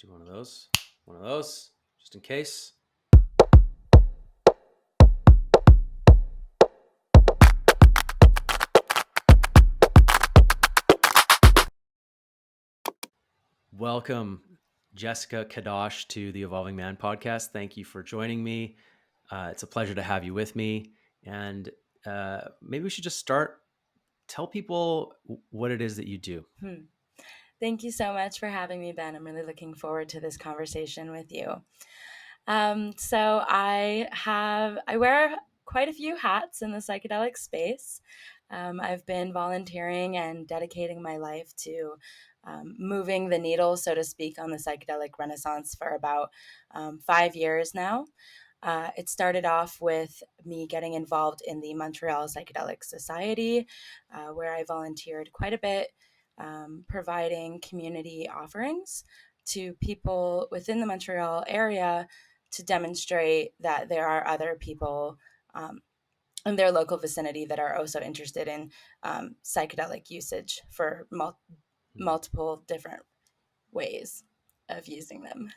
Do one of those, just in case. Welcome, Jessica Cadoch, to the Evolving Man podcast. Thank you for joining me. It's a pleasure to have you with me. And maybe we should just start. Tell people what it is that you do. Thank you so much for having me, Ben. I'm really looking forward to this conversation with you. So I wear quite a few hats in the psychedelic space. I've been volunteering and dedicating my life to moving the needle, so to speak, on the psychedelic renaissance for about 5 years now. It started off with me getting involved in the Montreal Psychedelic Society, where I volunteered quite a bit, providing community offerings to people within the Montreal area to demonstrate that there are other people in their local vicinity that are also interested in psychedelic usage for multiple different ways of using them.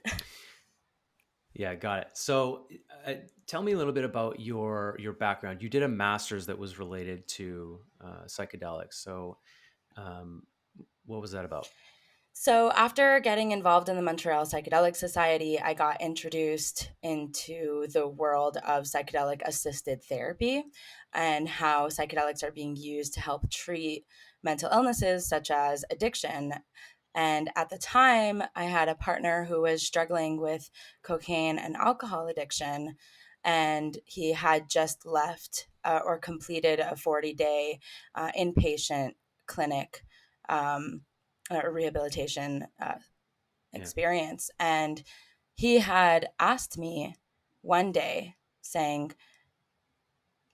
Yeah, got it. So, tell me a little bit about your background. You did a master's that was related to psychedelics. So, um, what was that about? So, after getting involved in the Montreal Psychedelic Society, I got introduced into the world of psychedelic assisted therapy and how psychedelics are being used to help treat mental illnesses such as addiction. And at the time, I had a partner who was struggling with cocaine and alcohol addiction, and he had just left or completed a 40-day inpatient clinic. A rehabilitation Yeah. experience. And he had asked me one day, saying,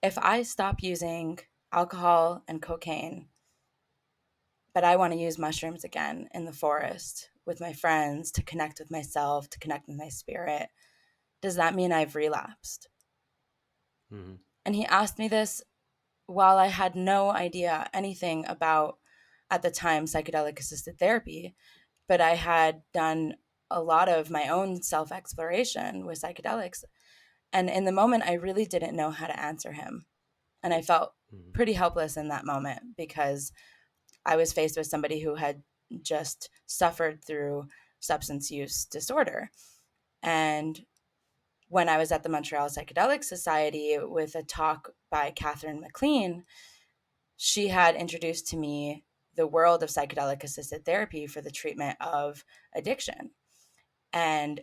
if I stop using alcohol and cocaine, but I want to use mushrooms again in the forest with my friends to connect with myself, to connect with my spirit, does that mean I've relapsed? Hmm. And he asked me this while I had no idea anything about, at the time, psychedelic assisted therapy, but I had done a lot of my own self exploration with psychedelics. And in the moment, I really didn't know how to answer him. And I felt Hmm. pretty helpless in that moment because I was faced with somebody who had just suffered through substance use disorder. And when I was at the Montreal Psychedelic Society with a talk by Catherine McLean, she had introduced to me the world of psychedelic assisted therapy for the treatment of addiction. And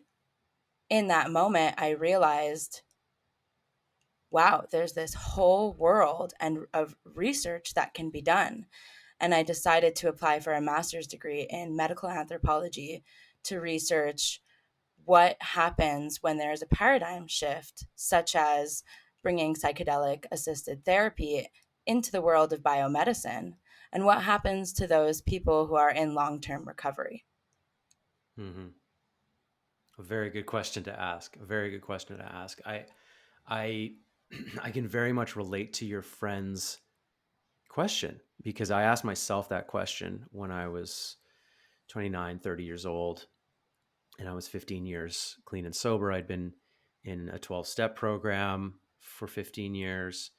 in that moment, I realized, wow, there's this whole world and of research that can be done. And I decided to apply for a master's degree in medical anthropology to research what happens when there's a paradigm shift, such as bringing psychedelic assisted therapy into the world of biomedicine, and what happens to those people who are in long-term recovery. Hmm. A very good question to ask. A very good question to ask. I, I can very much relate to your friend's question because I asked myself that question when I was 29, 30 years old, and I was 15 years clean and sober. I'd been in a 12-step program for 15 years,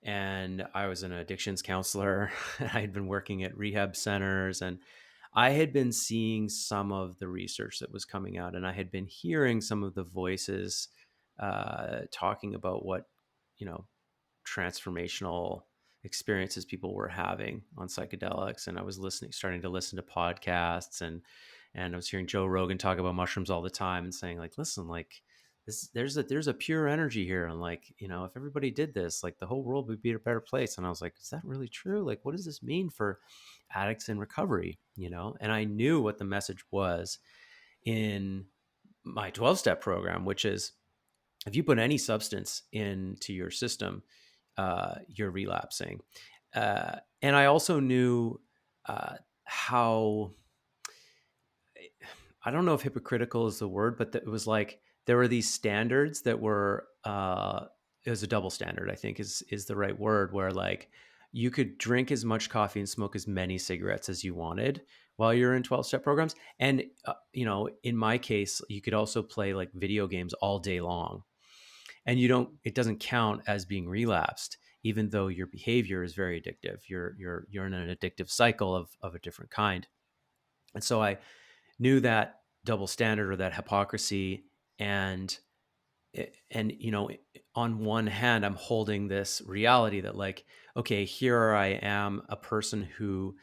and I was an addictions counselor. I had been working at rehab centers, and I had been seeing some of the research that was coming out, and I had been hearing some of the voices talking about what, you know, transformational experiences people were having on psychedelics. And I was starting to listen to podcasts, and I was hearing Joe Rogan talk about mushrooms all the time and saying, like, listen, like, there's a pure energy here, and, like, you know, if everybody did this, like, the whole world would be a better place. And I was like, is that really true? Like, what does this mean for addicts in recovery, you know? And I knew what the message was in my 12-step program, which is, if you put any substance into your system, you're relapsing. And I also knew how, I don't know if hypocritical is the word, but it was like there were these standards that were, it was a double standard, I think is the right word, where, like, you could drink as much coffee and smoke as many cigarettes as you wanted, while you're in 12-step programs. And in my case, you could also play like video games all day long, and it doesn't count as being relapsed, even though your behavior is very addictive. You're in an addictive cycle of a different kind. And so I knew that double standard, or that hypocrisy. And on one hand, I'm holding this reality that, like, okay, here I am, a person who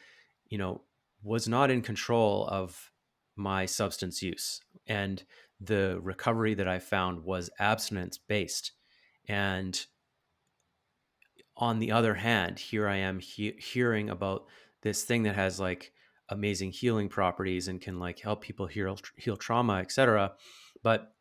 you know was not in control of my substance use, and the recovery that I found was abstinence based. And on the other hand, here I am hearing about this thing that has like amazing healing properties and can like help people heal trauma, etc. But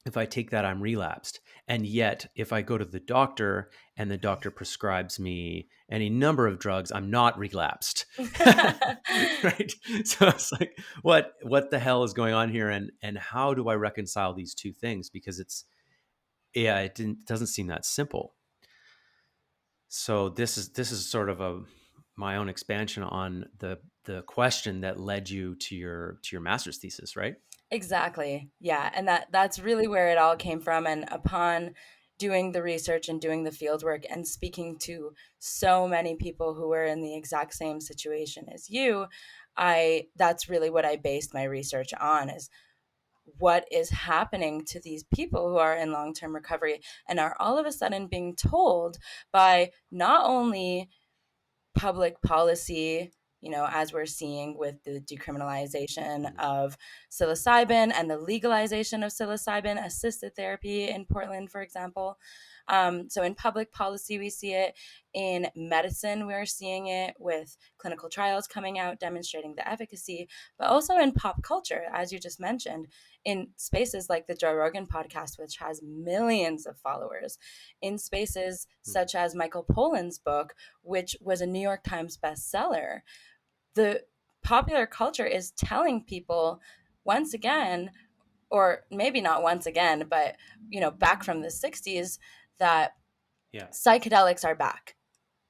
if I take that, I'm relapsed. And yet, if I go to the doctor and the doctor prescribes me any number of drugs, I'm not relapsed. Right? So it's like, what the hell is going on here? And how do I reconcile these two things? Because it doesn't seem that simple. So this is sort of my own expansion on the question that led you to your master's thesis, right? Exactly. Yeah, and that's really where it all came from. And upon doing the research and doing the field work and speaking to so many people who were in the exact same situation as you, I that's really what I based my research on, is what is happening to these people who are in long-term recovery and are all of a sudden being told by not only public policy, as we're seeing with the decriminalization Mm. of psilocybin and the legalization of psilocybin assisted therapy in Portland, for example. So in public policy, we see it. In medicine, we're seeing it with clinical trials coming out demonstrating the efficacy, but also in pop culture, as you just mentioned, in spaces like the Joe Rogan podcast, which has millions of followers, in spaces Mm. such as Michael Pollan's book, which was a New York Times bestseller. The popular culture is telling people once again, or maybe not once again, but back from the 60s, that Yeah. psychedelics are back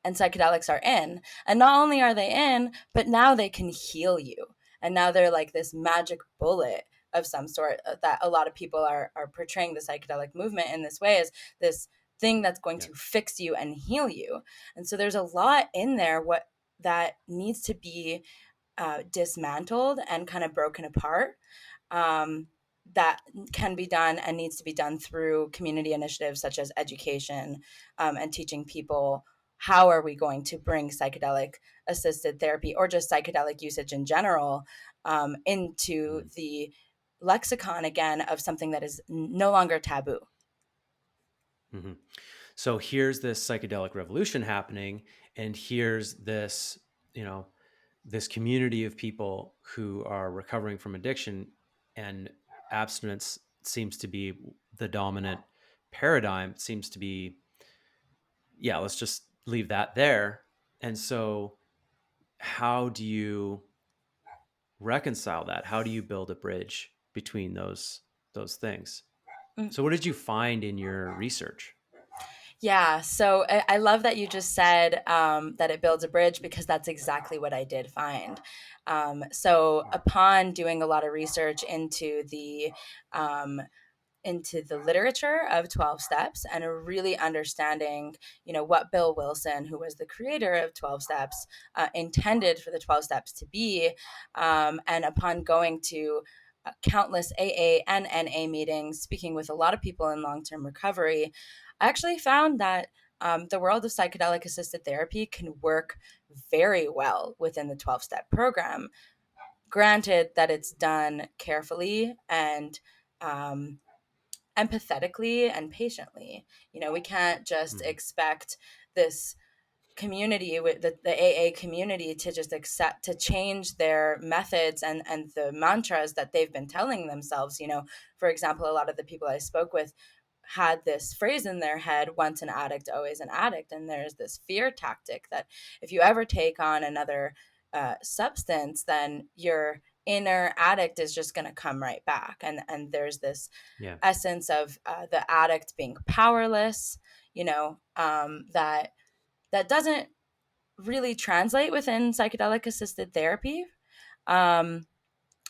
and psychedelics are in. And not only are they in, but now they can heal you. And now they're like this magic bullet of some sort, that a lot of people are portraying the psychedelic movement in this way, as this thing that's going Yeah. to fix you and heal you. And so there's a lot in there what that needs to be dismantled and kind of broken apart. Um, that can be done and needs to be done through community initiatives such as education, and teaching people how are we going to bring psychedelic assisted therapy or just psychedelic usage in general, into Mm. the lexicon again of something that is no longer taboo. Hmm. So here's this psychedelic revolution happening, and here's you know, this community of people who are recovering from addiction, and abstinence seems to be the dominant paradigm. It seems to be, yeah, let's just leave that there. And so, how do you reconcile that? How do you build a bridge between those things? Mm. So, what did you find in your research? Yeah, so I love that you just said, that it builds a bridge, because that's exactly what I did find. So upon doing a lot of research um, into the literature of 12 steps and really understanding, what Bill Wilson, who was the creator of 12 steps, intended for the 12 steps to be, and upon going to countless AA and NA meetings, speaking with a lot of people in long-term recovery, I actually found that the world of psychedelic assisted therapy can work very well within the 12-step program. Granted that it's done carefully and um, empathetically and patiently. We can't just Mhm. expect this community, with the AA community, to just accept, to change their methods and the mantras that they've been telling themselves. For example, a lot of the people I spoke with had this phrase in their head: once an addict, always an addict. And there's this fear tactic that if you ever take on another substance, then your inner addict is just going to come right back. And there's this Yeah. essence of the addict being powerless, that doesn't really translate within psychedelic assisted therapy. Um,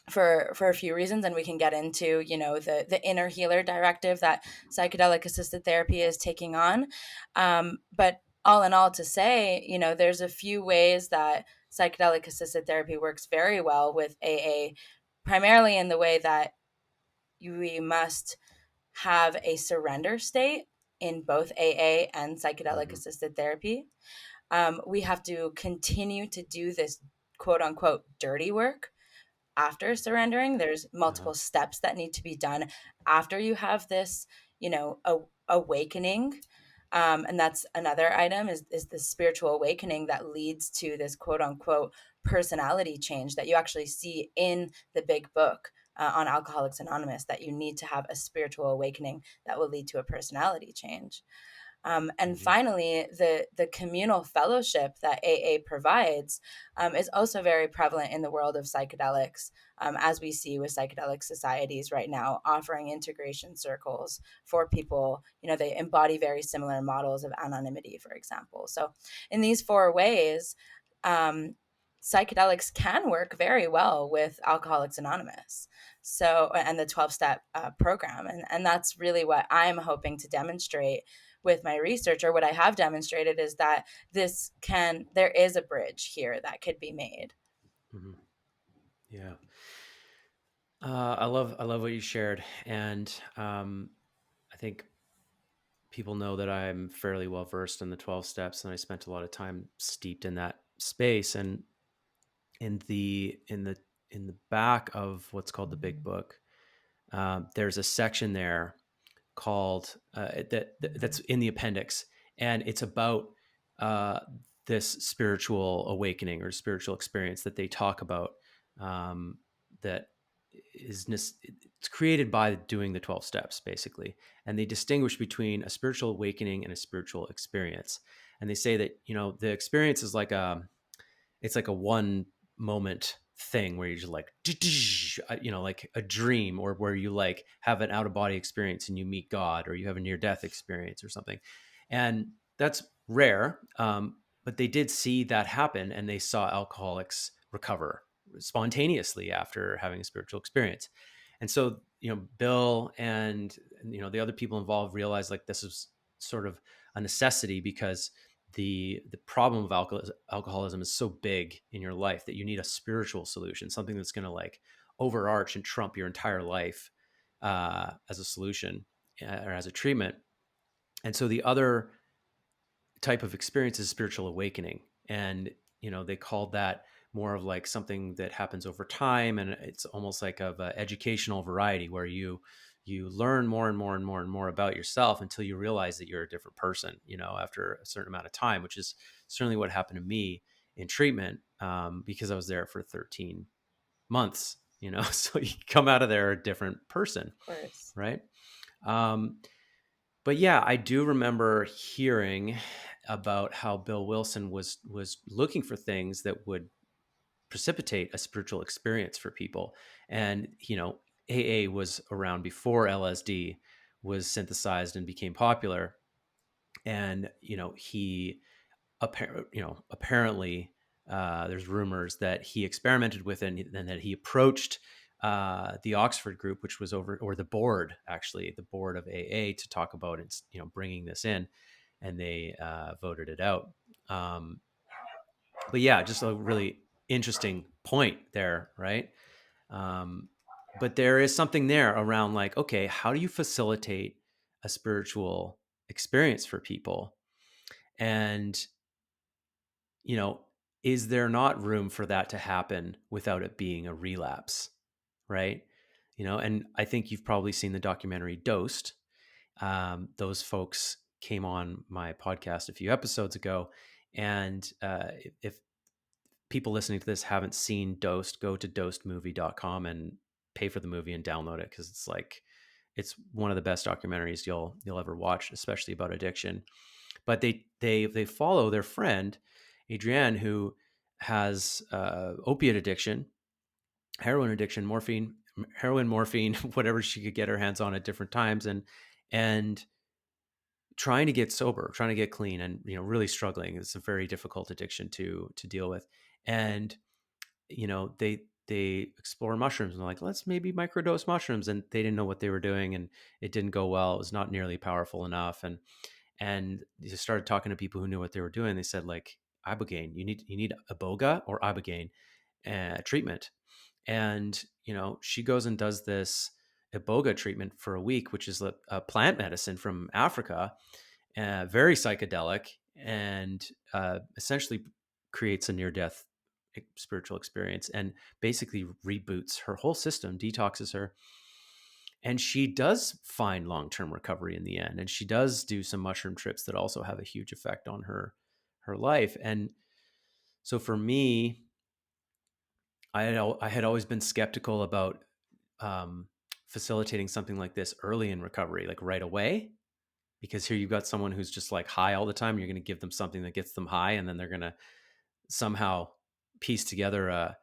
for a few reasons, and we can get into, you know, the inner healer directive that psychedelic assisted therapy is taking on. But all in all, to say, you know, there's a few ways that psychedelic assisted therapy works very well with AA, primarily in the way that we must have a surrender state in both AA and psychedelic Hmm. assisted therapy. We have to continue to do this quote unquote dirty work after surrendering. There's Uh-huh. multiple steps that need to be done after you have this, you know, awakening. And that's another item, is the spiritual awakening that leads to this quote unquote personality change that you actually see in the big book on Alcoholics Anonymous, that you need to have a spiritual awakening that will lead to a personality change. And Hmm. finally, the communal fellowship that AA provides is also very prevalent in the world of psychedelics, as we see with psychedelic societies right now, offering integration circles for people. You know, they embody very similar models of anonymity, for example. So, in these four ways, um, psychedelics can work very well with Alcoholics Anonymous. So, and the 12-step program. And that's really what I'm hoping to demonstrate with my research, or what I have demonstrated, is that there is a bridge here that could be made. Hmm. Yeah. I love what you shared. And I think people know that I'm fairly well versed in the 12 steps, and I spent a lot of time steeped in that space. And in the back of what's called the Big Book, there's a section there called that's in the appendix, and it's about uh, this spiritual awakening or spiritual experience that they talk about, um, that it's created by doing the 12 steps basically, and they distinguish between a spiritual awakening and a spiritual experience. And they say that, you know, the experience is like it's like a one moment thing where you're just like, you know, like a dream, or where you like have an out of body experience and you meet God, or you have a near death experience or something. And that's rare. But they did see that happen, and they saw alcoholics recover spontaneously after having a spiritual experience. And so, you know, Bill and, you know, the other people involved realized like this is sort of a necessity, because the problem of alcoholism is so big in your life that you need a spiritual solution, something that's going to like overarch and trump your entire life, as a solution, or as a treatment. And so the other type of experience is spiritual awakening. And, you know, they called that more of like something that happens over time, and it's almost like of a educational variety, where you learn more and more and more and more about yourself until you realize that you're a different person, you know, after a certain amount of time, which is certainly what happened to me in treatment, because I was there for 13 months, you know. So you come out of there a different person, Of course. right? um, but yeah, I do remember hearing about how Bill Wilson was looking for things that would precipitate a spiritual experience for people. And, you know, AA was around before LSD was synthesized and became popular. And, you know, apparently, there's rumors that he experimented with it, and that he approached the Oxford group, which was over, or the board, actually, the board of AA, to talk about it, you know, bringing this in, and they voted it out. Um, but yeah, just a really interesting point there, right? Um, but there is something there around like, okay, how do you facilitate a spiritual experience for people? And, you know, is there not room for that to happen without it being a relapse, right? You know, and I think you've probably seen the documentary Dosed. Those folks came on my podcast a few episodes ago, and if people listening to this haven't seen Dosed, go to dosedmovie.com and pay for the movie and download it, because it's like it's one of the best documentaries you'll ever watch, especially about addiction. But they follow their friend Adrienne, who has opiate addiction, heroin addiction, heroin, morphine, whatever she could get her hands on at different times, and trying to get sober, trying to get clean, and, you know, really struggling. It's a very difficult addiction to deal with. And, you know, they explore mushrooms and they're like, let's maybe microdose mushrooms, and they didn't know what they were doing, and it didn't go well. It was not nearly powerful enough, and they started talking to people who knew what they were doing. They said like, ibogaine, you need iboga or ibogaine treatment. And she goes and does this iboga treatment for a week, which is a plant medicine from Africa, very psychedelic, and essentially creates a near death spiritual experience, and basically reboots her whole system, detoxes her. And she does find long-term recovery in the end, and she does do some mushroom trips that also have a huge effect on her life. And so for me, I had always been skeptical about um, facilitating something like this early in recovery, like right away, because here you've got someone who's just like high all the time. You're going to give them something that gets them high, and then they're going to somehow piece together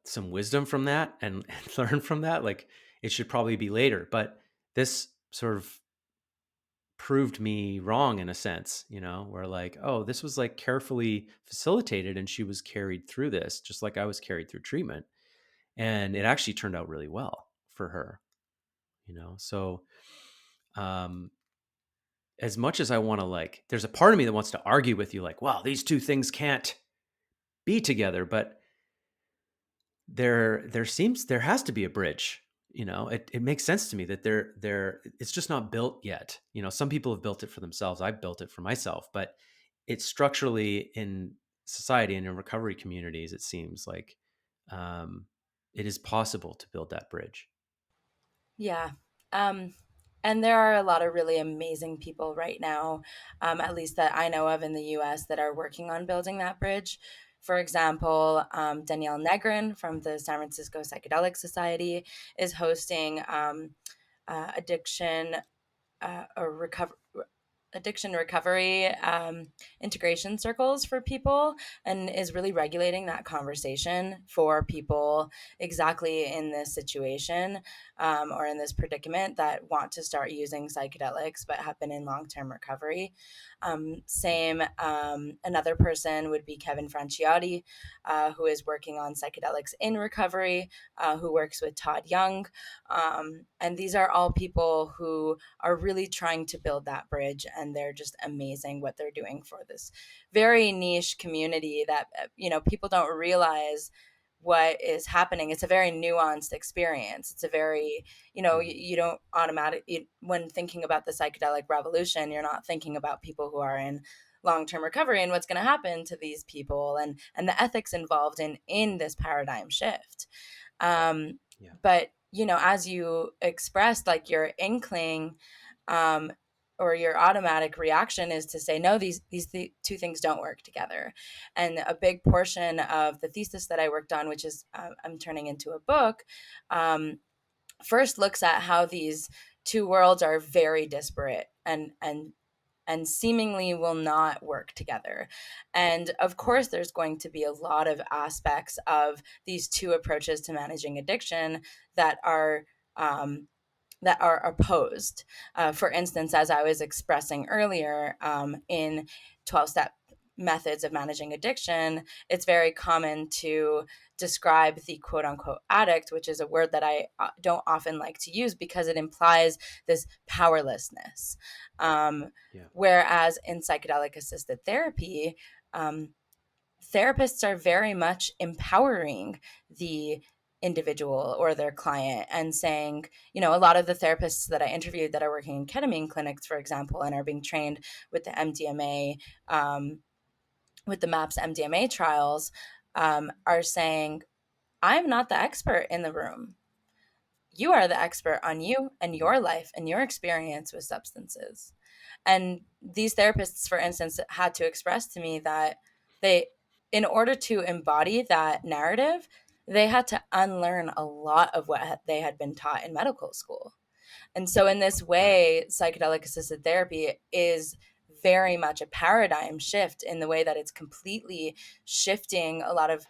some wisdom from that, and learn from that. Like, it should probably be later, but this sort of proved me wrong in a sense, where like, oh, this was like carefully facilitated, and she was carried through this just like I was carried through treatment, and it actually turned out really well for her. So um as much as I want to, like, there's a part of me that wants to argue with you like, wow, these two things can't be together, but there has to be a bridge. It makes sense to me that it's just not built yet. Some people have built it for themselves. I've built it for myself, but it's structurally in society and in recovery communities, it seems like um, it is possible to build that bridge. Yeah. Um, and there are a lot of really amazing people right now, at least that I know of in the US, that are working on building that bridge. For example, Danielle Negrin from the San Francisco Psychedelic Society is hosting addiction or addiction recovery integration circles for people, and is really regulating that conversation for people exactly in this situation, or in this predicament, that want to start using psychedelics but have been in long-term recovery. Same, another person would be Kevin Franciotti, who is working on psychedelics in recovery, who works with Todd Young. And these are all people who are really trying to build that bridge, and they're just amazing what they're doing for this very niche community that people don't realize what is happening. It's a very nuanced experience. It's a very, Mhm. you don't automatically, when thinking about the psychedelic revolution, you're not thinking about people who are in long-term recovery and what's going to happen to these people, and the ethics involved in this paradigm shift. um, Yeah. but as you expressed, like, your inkling, um, or your automatic reaction is to say, no, these two things don't work together. And a big portion of the thesis that I worked on, which is, I'm turning into a book, um, first looks at how these two worlds are very disparate, and seemingly will not work together. And of course, Mhm. there's going to be a lot of aspects of these two approaches to managing addiction that are, opposed. For instance, as I was expressing earlier, in 12-step methods of managing addiction, it's very common to describe the quote unquote addict, which is a word that I don't often like to use because it implies this powerlessness. Um, Yeah. Whereas in psychedelic assisted therapy, um, therapists are very much empowering the individual or their client, and saying, a lot of the therapists that I interviewed that are working in ketamine clinics, for example, and are being trained with the MDMA, with the MAPS MDMA trials, are saying, I'm not the expert in the room. You are the expert on you and Mhm. your life and your experience with substances. And these therapists, for instance, had to express to me that they, in order to embody that narrative, they had to unlearn a lot of what they had been taught in medical school. And so, in this Right. way, psychedelic assisted therapy is very much a paradigm shift in the way that it's completely shifting a lot of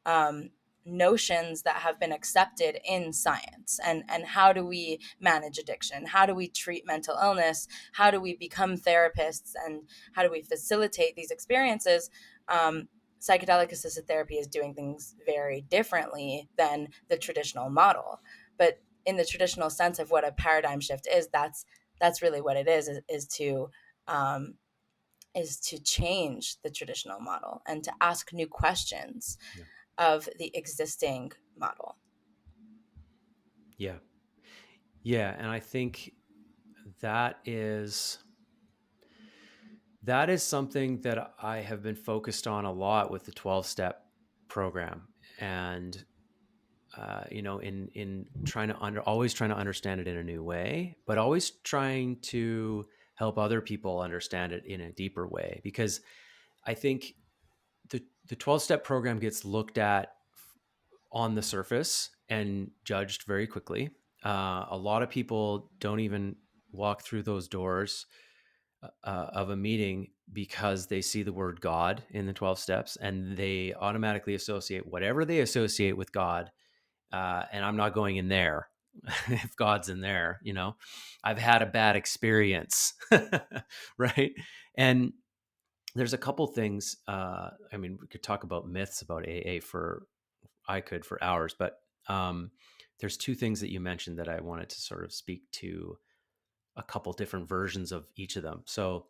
um, notions that have been accepted in science. And how do we manage addiction, how do we treat mental illness, how do we become therapists, and how do we facilitate these experiences, um, psychedelic assisted therapy is doing things very differently than the traditional model. But in the traditional sense of what a paradigm shift is, that's really what it um, is to change the traditional model and to ask new questions Yeah. of the existing model. Yeah. Yeah. And I think that is that is something that I have been focused on a lot with the 12-step program. And in trying to always trying to understand it in a new way, but always trying to help other people understand it in a deeper way. Because I think the 12-step program gets looked at on the surface and judged very quickly. A lot of people don't even walk through those doors of a meeting because they see the word God in the 12 steps, and they automatically associate whatever they associate with God. And I'm not going in there if God's in there, I've had a bad experience. Right. And there's a couple things. I mean, we could talk about myths about AA I could for hours, but there's two things that you mentioned that I wanted to sort of speak to, a couple different versions of each of them. So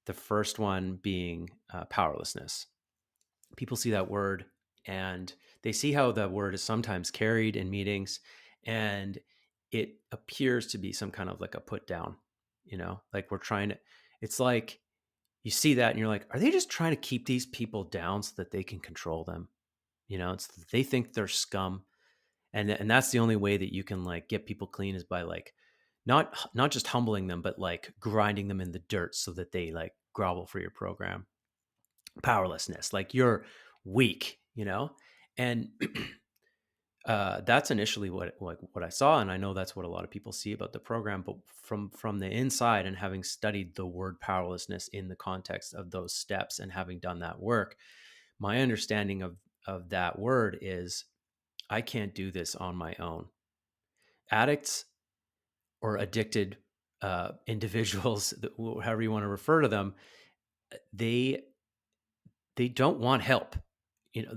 the first one being powerlessness. People see that word and they see how the word is sometimes carried in meetings, and it appears to be some kind of like a put down, like we're trying to, it's like you see that and you're like, are they just trying to keep these people down so that they can control them? It's, they think they're scum, and that's the only way that you can like get people clean is by like not just humbling them, but like grinding them in the dirt so that they like grovel for your program. Powerlessness, like you're weak, and that's initially what I saw, and I know that's what a lot of people see about the program. But from the inside, and having studied the word powerlessness in the context of those steps, and having done that work, my understanding of that word is I can't do this on my own. Addicts or addicted individuals, however you want to refer to them, they they don't want help.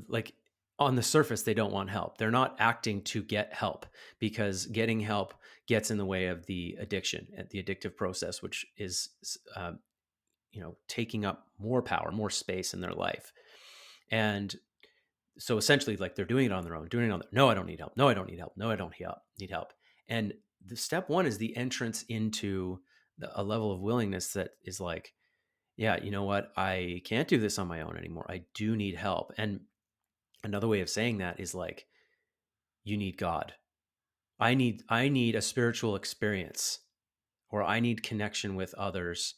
Like on the surface, they don't want help. They're not acting to get help, because getting help gets in the way of the addiction and the addictive process, which is, taking up more power, more space in their life. And so essentially, like they're doing it on their own, doing it on their, no, I don't need help. No, I don't need help. No, I don't need help. And the step one is the entrance into a level of willingness that is like, yeah, you know what? I can't do this on my own anymore. I do need help. And another way of saying that is like, you need God. I need a spiritual experience, or I need connection with others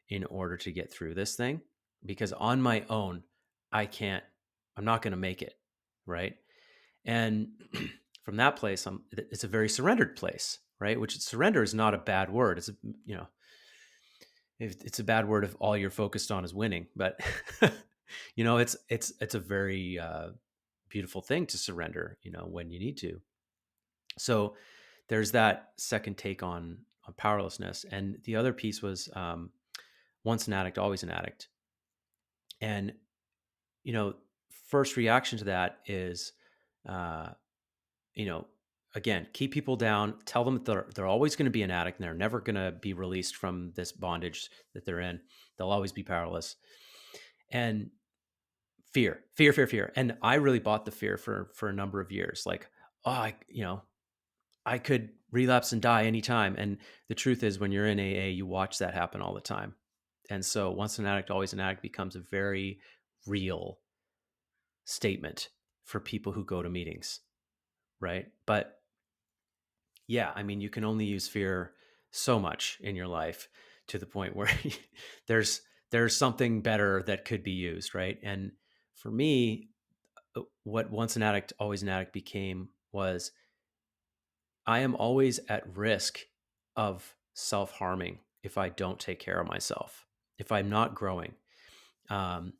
in order to get through this thing, because on my own, I can't, I'm not going to make it. Right. And from that place, it's a very surrendered place, right? Which surrender is not a bad word. It's a bad word if all you're focused on is winning, but it's a very beautiful thing to surrender, when you need to. So there's that second take on powerlessness. And the other piece was, once an addict, always an addict. And, you know, first reaction to that is, uh, you know, again, keep people down, tell them that they're always going to be an addict and they're never going to be released from this bondage that they're in. They'll always be powerless. And fear. And I really bought the fear for a number of years. Like, oh, I could relapse and die anytime. And the truth is, when you're in AA, you watch that happen all the time. And so once an addict, always an addict becomes a very real statement for people who go to meetings, right? But yeah, I mean, you can only use fear so much in your life, to the point where there's there's something better that could be used, right? And for me, what once an addict, always an addict became was, I am always at risk of self harming if I don't take care of myself, if I'm not growing. Um,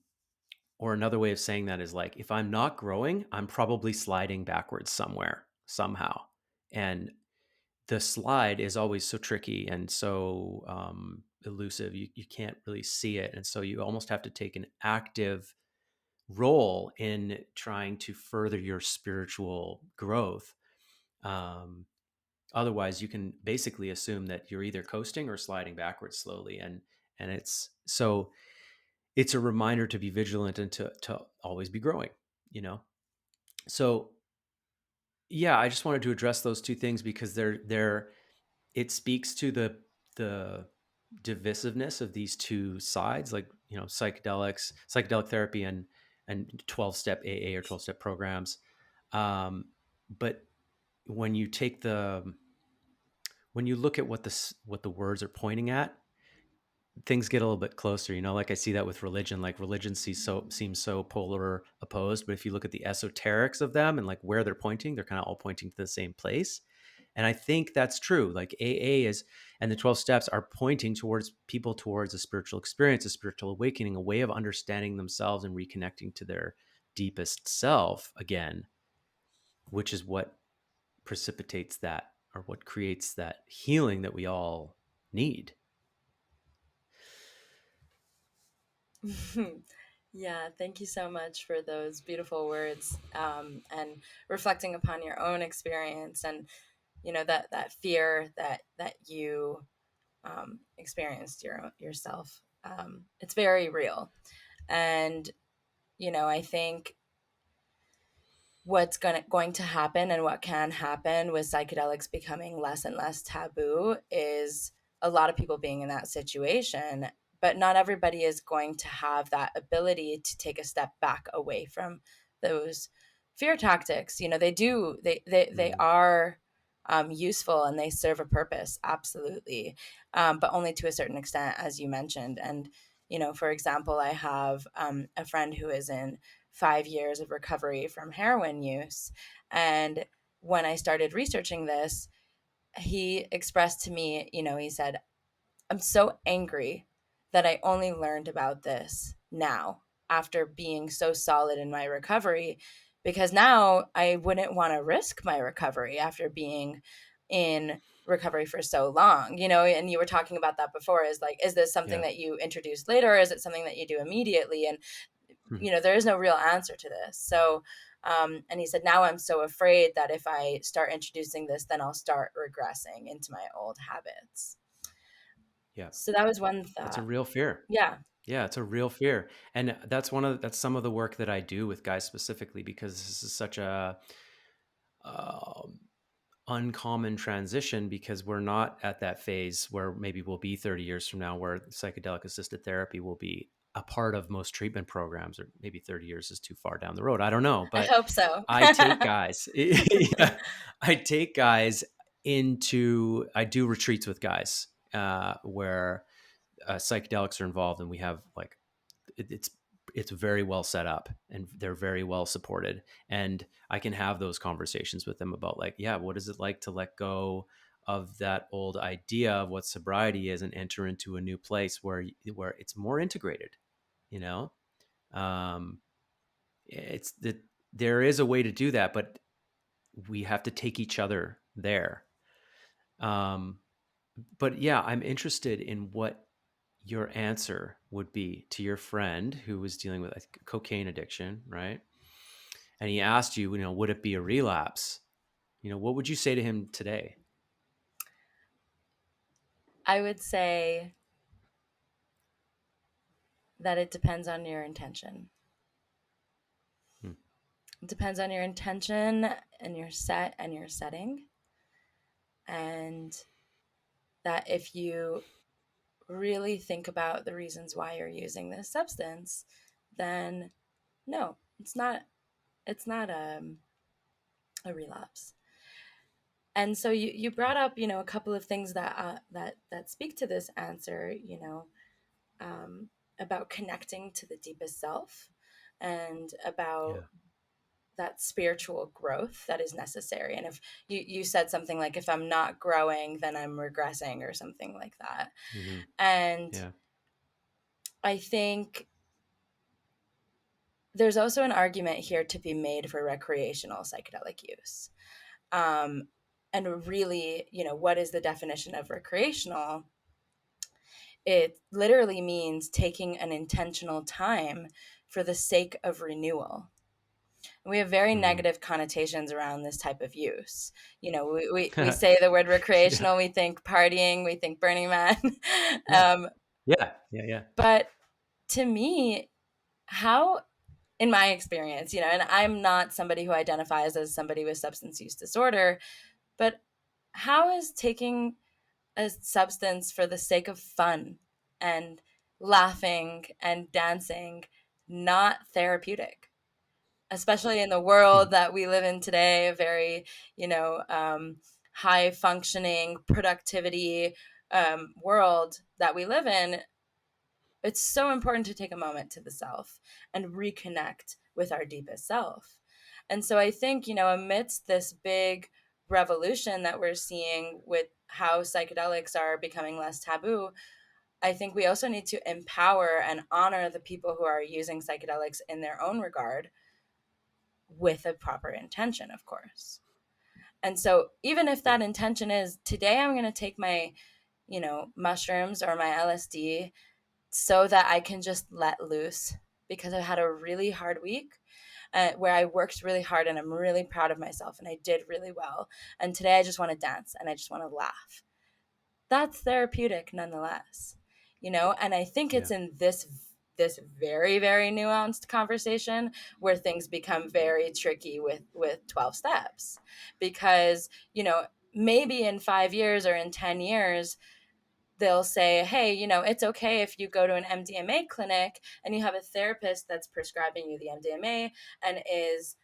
or another way of saying that is like, if I'm not growing, I'm probably sliding backwards somewhere, somehow. And the slide is always so tricky and so elusive. You can't really see it. And so you almost have to take an active role in trying to further your spiritual growth. Um, Otherwise, you can basically assume that you're either coasting or sliding backwards slowly, and it's a reminder to be vigilant and to always be growing. You know, so yeah, I just wanted to address those two things because they're it speaks to the divisiveness of these two sides, like psychedelic therapy, and 12-step AA or 12-step programs. But when you take the when you look at what the words are pointing at, things get a little bit closer. Like I see that with religion. Like religion seems so polar opposed, but if you look at the esoterics of them and like where they're pointing, they're kind of all pointing to the same place. And I think that's true. Like AA is, and the 12 steps are pointing towards people towards a spiritual experience, a spiritual awakening, a way of understanding themselves and reconnecting to their deepest self again, which is what precipitates that, or what creates that healing that we all need. Yeah, thank you so much for those beautiful words, and reflecting upon your own experience, and that fear that you experienced yourself. It's very real, and I think what's going to happen and what can happen with psychedelics becoming less and less taboo is a lot of people being in that situation, but not everybody is going to have that ability to take a step back away from those fear tactics. They Mm, are useful and they serve a purpose, absolutely, but only to a certain extent, as you mentioned. And for example, I have a friend who is in 5 years of recovery from heroin use. And when I started researching this, he expressed to me, he said, I'm so angry that I only learned about this now after being so solid in my recovery, because now I wouldn't want to risk my recovery after being in recovery for so long, and you were talking about that before, is like, is this something yeah. that you introduce later, or is it something that you do immediately? And Mhm. there is no real answer to this. So, and he said, now I'm so afraid that if I start introducing this, then I'll start regressing into my old habits. Yeah. So that was one It's a thought. real fear. Yeah. Yeah, it's a real fear. And that's some of the work that I do with guys specifically, because this is such a um, uncommon transition, because we're not at that phase where maybe we'll be 30 years from now where psychedelic assisted therapy will be a part of most treatment programs, or maybe 30 years is too far down the road. I don't know, I but hope so. I take guys yeah, I take guys into I do retreats with guys where psychedelics are involved, and we have like it's very well set up and they're very well supported, and I can have those conversations with them about like, yeah, what is it like to let go of that old idea of what sobriety is and enter into a new place where it's more integrated, you know. um it's that there is a way to do that, but we have to take each other there. um but yeah, I'm interested in what your answer would be to your friend who was dealing with, I think, cocaine addiction, right? And he asked you, would it be a relapse? What would you say to him today? I would say that it depends on your intention. Hmm. It depends on your intention and your setting. And that if you really think about the reasons why you're using this substance, then no, it's not a relapse. And so you brought up, a couple of things that speak to this answer, um, about connecting to the deepest self, and about Yeah. that spiritual growth that is necessary. And if you said something like, if I'm not growing, then I'm regressing, or something like that. Hmm. And Yeah. I think there's also an argument here to be made for recreational psychedelic use. Um, and really, what is the definition of recreational? It literally means taking an intentional time for the sake of renewal. We have very Mm-hmm. negative connotations around this type of use. We say the word Yeah. recreational, we think partying, we think Burning Man. Yeah. Yeah. Yeah. Yeah. But to me, how, in my experience, and I'm not somebody who identifies as somebody with substance use disorder, but how is taking a substance for the sake of fun and laughing and dancing not therapeutic? Especially in the Hmm. world that we live in today, a very, you know, um, high functioning productivity world that we live in, it's so important to take a moment to the self and reconnect with our deepest self. And so I think, amidst this big revolution that we're seeing with how psychedelics are becoming less taboo, I think we also need to empower and honor the people who are using psychedelics in their own regard with a proper intention, of course. And so even if Yeah. that intention is today I'm going to take my, mushrooms or my LSD so that I can just let loose because I had a really hard week where I worked really hard and I'm really proud of myself and I did really well. And today I just want to dance and I just want to laugh. That's therapeutic nonetheless, and I think it's Yeah. in this very, very nuanced conversation where things become very tricky with 12 steps, because maybe in 5 years or in 10 years they'll say, hey, it's okay if you go to an MDMA clinic and you have a therapist that's prescribing you the MDMA and is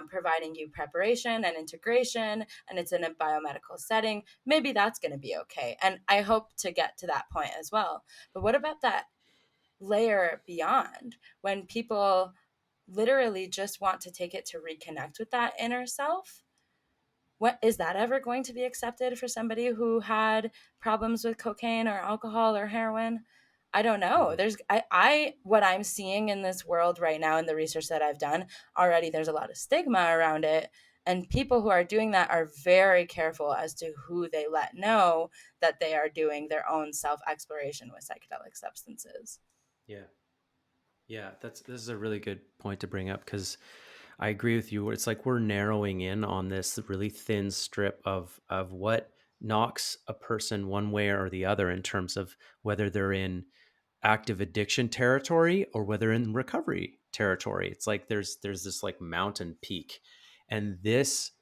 providing you preparation and integration, and it's in a biomedical setting. Maybe that's going to be okay. And I hope to get to that point as well. But what about that layer beyond, when people literally just want to take it to reconnect with that inner self? What is that ever going to be accepted for somebody who had problems with cocaine or alcohol or heroin? I don't know. Mm-hmm. I what I'm seeing in this world right now in the research that I've done already, there's a lot of stigma around it. And people who are doing that are very careful as to who they let know that they are doing their own self exploration with psychedelic substances. Yeah. Yeah. This is a really good point to bring up because I agree with you. It's like we're narrowing in on this really thin strip of what knocks a person one way or the other in terms of whether they're in active addiction territory or whether in recovery territory. It's like there's this like mountain peak, and this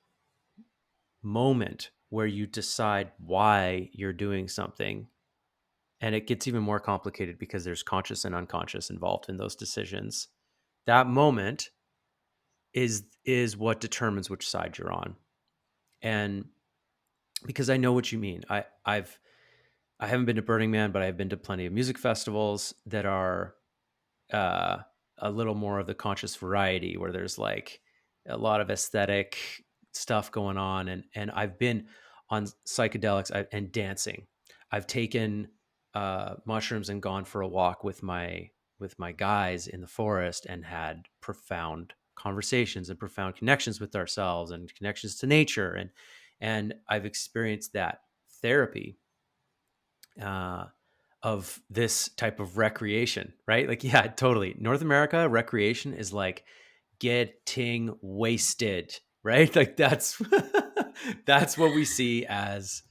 moment where you decide why you're doing something, and it gets even more complicated because there's conscious and unconscious involved in those decisions. That moment is what determines which side you're on. And because I know what you mean. I haven't been to Burning Man, but I've been to plenty of music festivals that are uh, a little more of the conscious variety, where there's like a lot of aesthetic stuff going on, and I've been on psychedelics and dancing. I've taken mushrooms and gone for a walk with my guys in the forest and had profound conversations and profound connections with ourselves and connections to nature, and I've experienced that therapy uh, of this type of recreation, right? Like, yeah, totally. North America recreation is like getting wasted, right? Like that's what we see as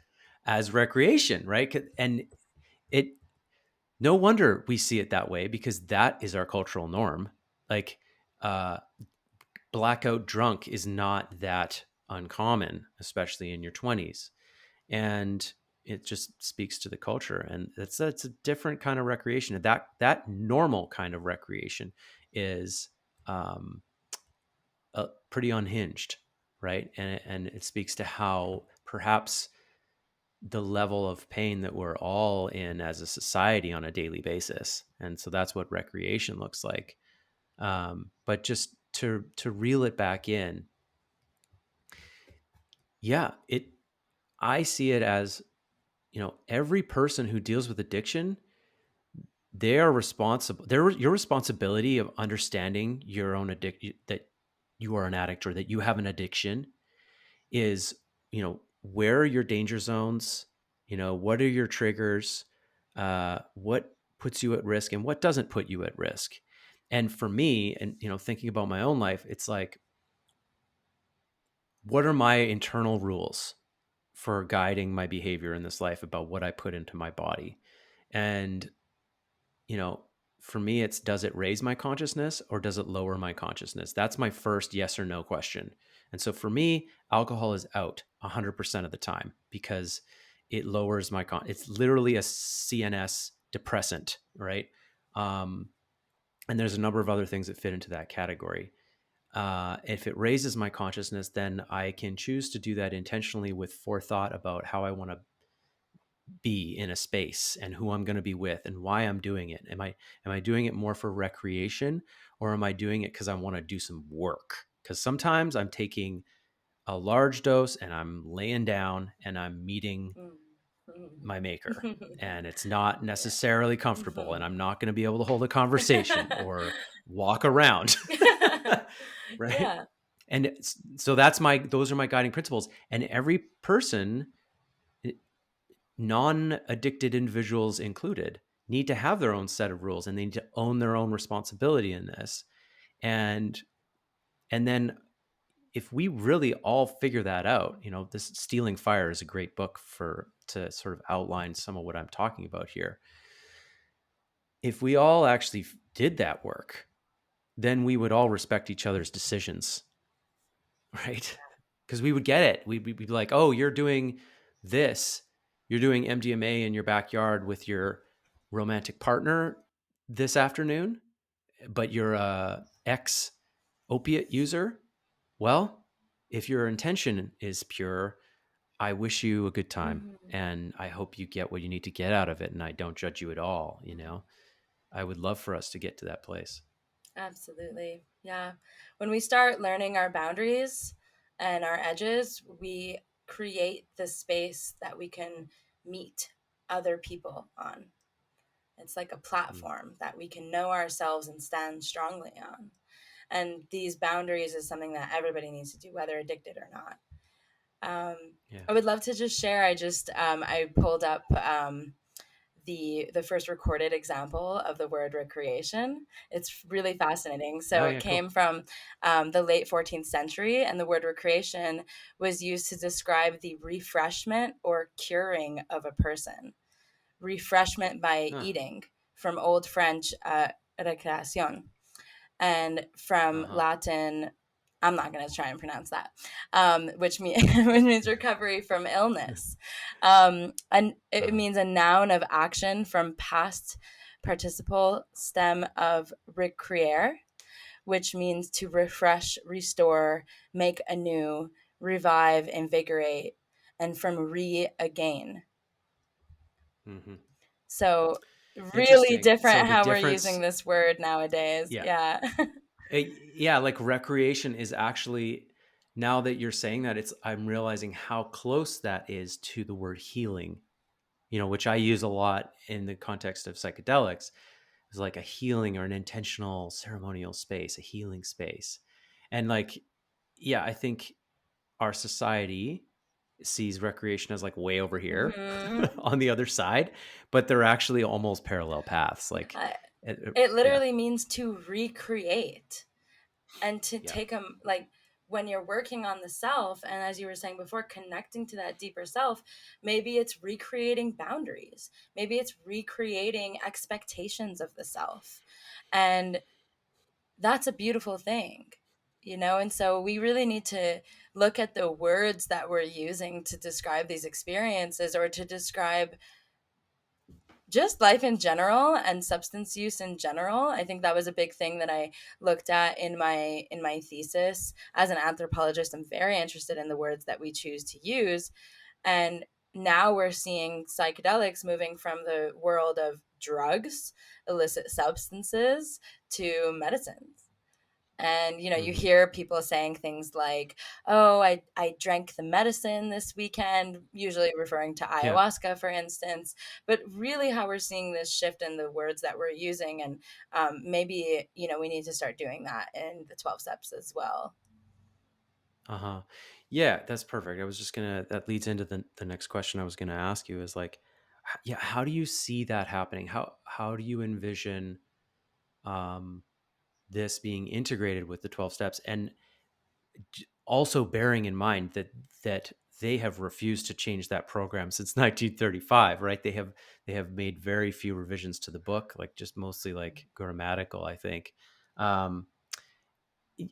recreation, right? And it no wonder we see it that way because that is our cultural norm. Like uh blackout drunk is not that uncommon, especially in your 20s, and it just speaks to the culture, and it's a different kind of recreation. That normal kind of recreation is um pretty unhinged, right? And it speaks to how perhaps the level of pain that we're all in as a society on a daily basis, and so that's what recreation looks like. But just to reel it back in, yeah, it I see it as, every person who deals with addiction, they are responsible. They're your responsibility of understanding your own addiction, that you are an addict or that you have an addiction, is, where are your danger zones? What are your triggers? What puts you at risk and what doesn't put you at risk? And for me, and thinking about my own life, it's like, what are my internal rules for guiding my behavior in this life about what I put into my body? And, you know, for me, it's, does it raise my consciousness or does it lower my consciousness? That's my first yes or no question. And so for me, alcohol is out 100% of the time because it lowers my it's literally a CNS depressant, right? Um, and there's a number of other things that fit into that category. If it raises my consciousness, then I can choose to do that intentionally with forethought about how I want to be in a space and who I'm going to be with and why I'm doing it. Am I doing it more for recreation, or am I doing it because I want to do some work? Because sometimes I'm taking a large dose and I'm laying down and I'm meeting my maker, and it's not Yeah. necessarily comfortable, and I'm not going to be able to hold a conversation or walk around. Right. Yeah. And so those are my guiding principles. And every person, non-addicted individuals included, need to have their own set of rules, and they need to own their own responsibility in this. And then if we really all figure that out, this Stealing Fire is a great book to sort of outline some of what I'm talking about here. If we all actually did that work, then we would all respect each other's decisions, right? Because we would get it. We'd be like, oh, you're doing this. You're doing MDMA in your backyard with your romantic partner this afternoon, but you're a ex opiate user. Well, if your intention is pure, I wish you a good time, Mhm. and I hope you get what you need to get out of it. And I don't judge you at all. I would love for us to get to that place. Absolutely. Yeah. When we start learning our boundaries and our edges, we create the space that we can meet other people on. It's like a Mm. platform that we can know ourselves and stand strongly on. And these boundaries is something that everybody needs to do, whether addicted or not. Um, Yeah. I would love to just share. I pulled up the first recorded example of the word recreation. It's really fascinating. So Oh it yeah. Cool. came from the late 14th century, and the word recreation was used to describe the refreshment or curing of a person. Refreshment by Huh. eating, from Old French recreation, and from Uh-huh. Latin, I'm not going to try and pronounce that, which means recovery from illness. And it Uh-huh. means a noun of action from past participle stem of recreare, which means to refresh, restore, make anew, revive, invigorate, and from re again. Mm-hmm. So really Interesting. So different the how we're using difference, this word nowadays. yeah. Yeah. Yeah, like recreation is actually, now that you're saying that, I'm realizing how close that is to the word healing, which I use a lot in the context of psychedelics, is like a healing or an intentional ceremonial space, a healing space. And like, yeah, I think our society sees recreation as like way over here hmm on the other side, but they're actually almost parallel paths. Like, Uh, it, it- it yeah, literally means to recreate and to yeah. take them like when you're working on the self, and as you were saying before, connecting to that deeper self. Maybe it's recreating boundaries, maybe it's recreating expectations of the self, and that's a beautiful thing, and so we really need to look at the words that we're using to describe these experiences, or to describe just life in general and substance use in general. I think that was a big thing that I looked at in my thesis. As an anthropologist, I'm very interested in the words that we choose to use. And now we're seeing psychedelics moving from the world of drugs, illicit substances, to medicines. And you Hmm. hear people saying things like, oh, I drank the medicine this weekend, usually referring to Yeah. ayahuasca, for instance. But really, how we're seeing this shift in the words that we're using. And maybe we need to start doing that in the 12 steps as well. Uh-huh. Yeah, that's perfect. That leads into the next question I was gonna ask you, is like, yeah, how do you see that happening? How do you envision, um, this being integrated with the 12 steps, and also bearing in mind that they have refused to change that program since 1935, right? They have made very few revisions to the book, like just mostly like grammatical, I think. um,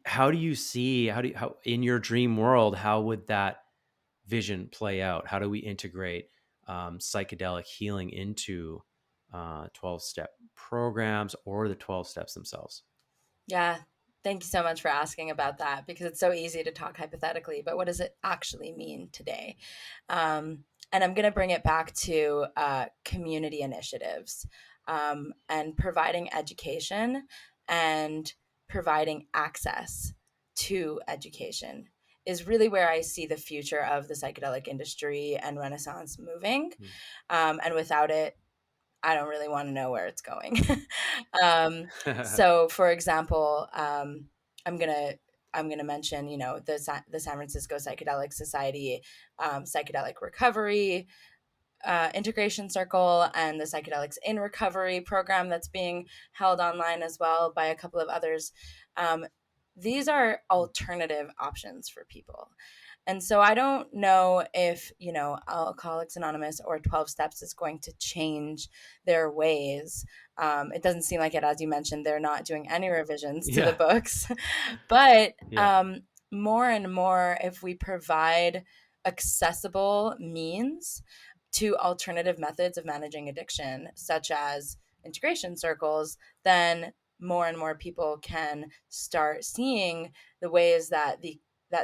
how do you see, how in your dream world, how would that vision play out? How do we integrate psychedelic healing into 12-step programs or the 12 steps themselves? Yeah. Thank you so much for asking about that, because it's so easy to talk hypothetically, but what does it actually mean today? Um, and I'm going to bring it back to community initiatives, and providing education and providing access to education is really where I see the future of the psychedelic industry and Renaissance moving. And without it, I don't really want to know where it's going. um, Mm. so, for example, I'm gonna I'm gonna mention, the San Francisco Psychedelic Society, psychedelic recovery integration circle, and the Psychedelics in Recovery program that's being held online as well by a couple of others. Um, these are alternative options for people. And so I don't know if, Alcoholics Anonymous or 12 Steps is going to change their ways. It doesn't seem like it, as you mentioned, they're not doing any revisions to the Yeah, books. But yeah, more and more, if we provide accessible means to alternative methods of managing addiction, such as integration circles, then more and more people can start seeing the ways that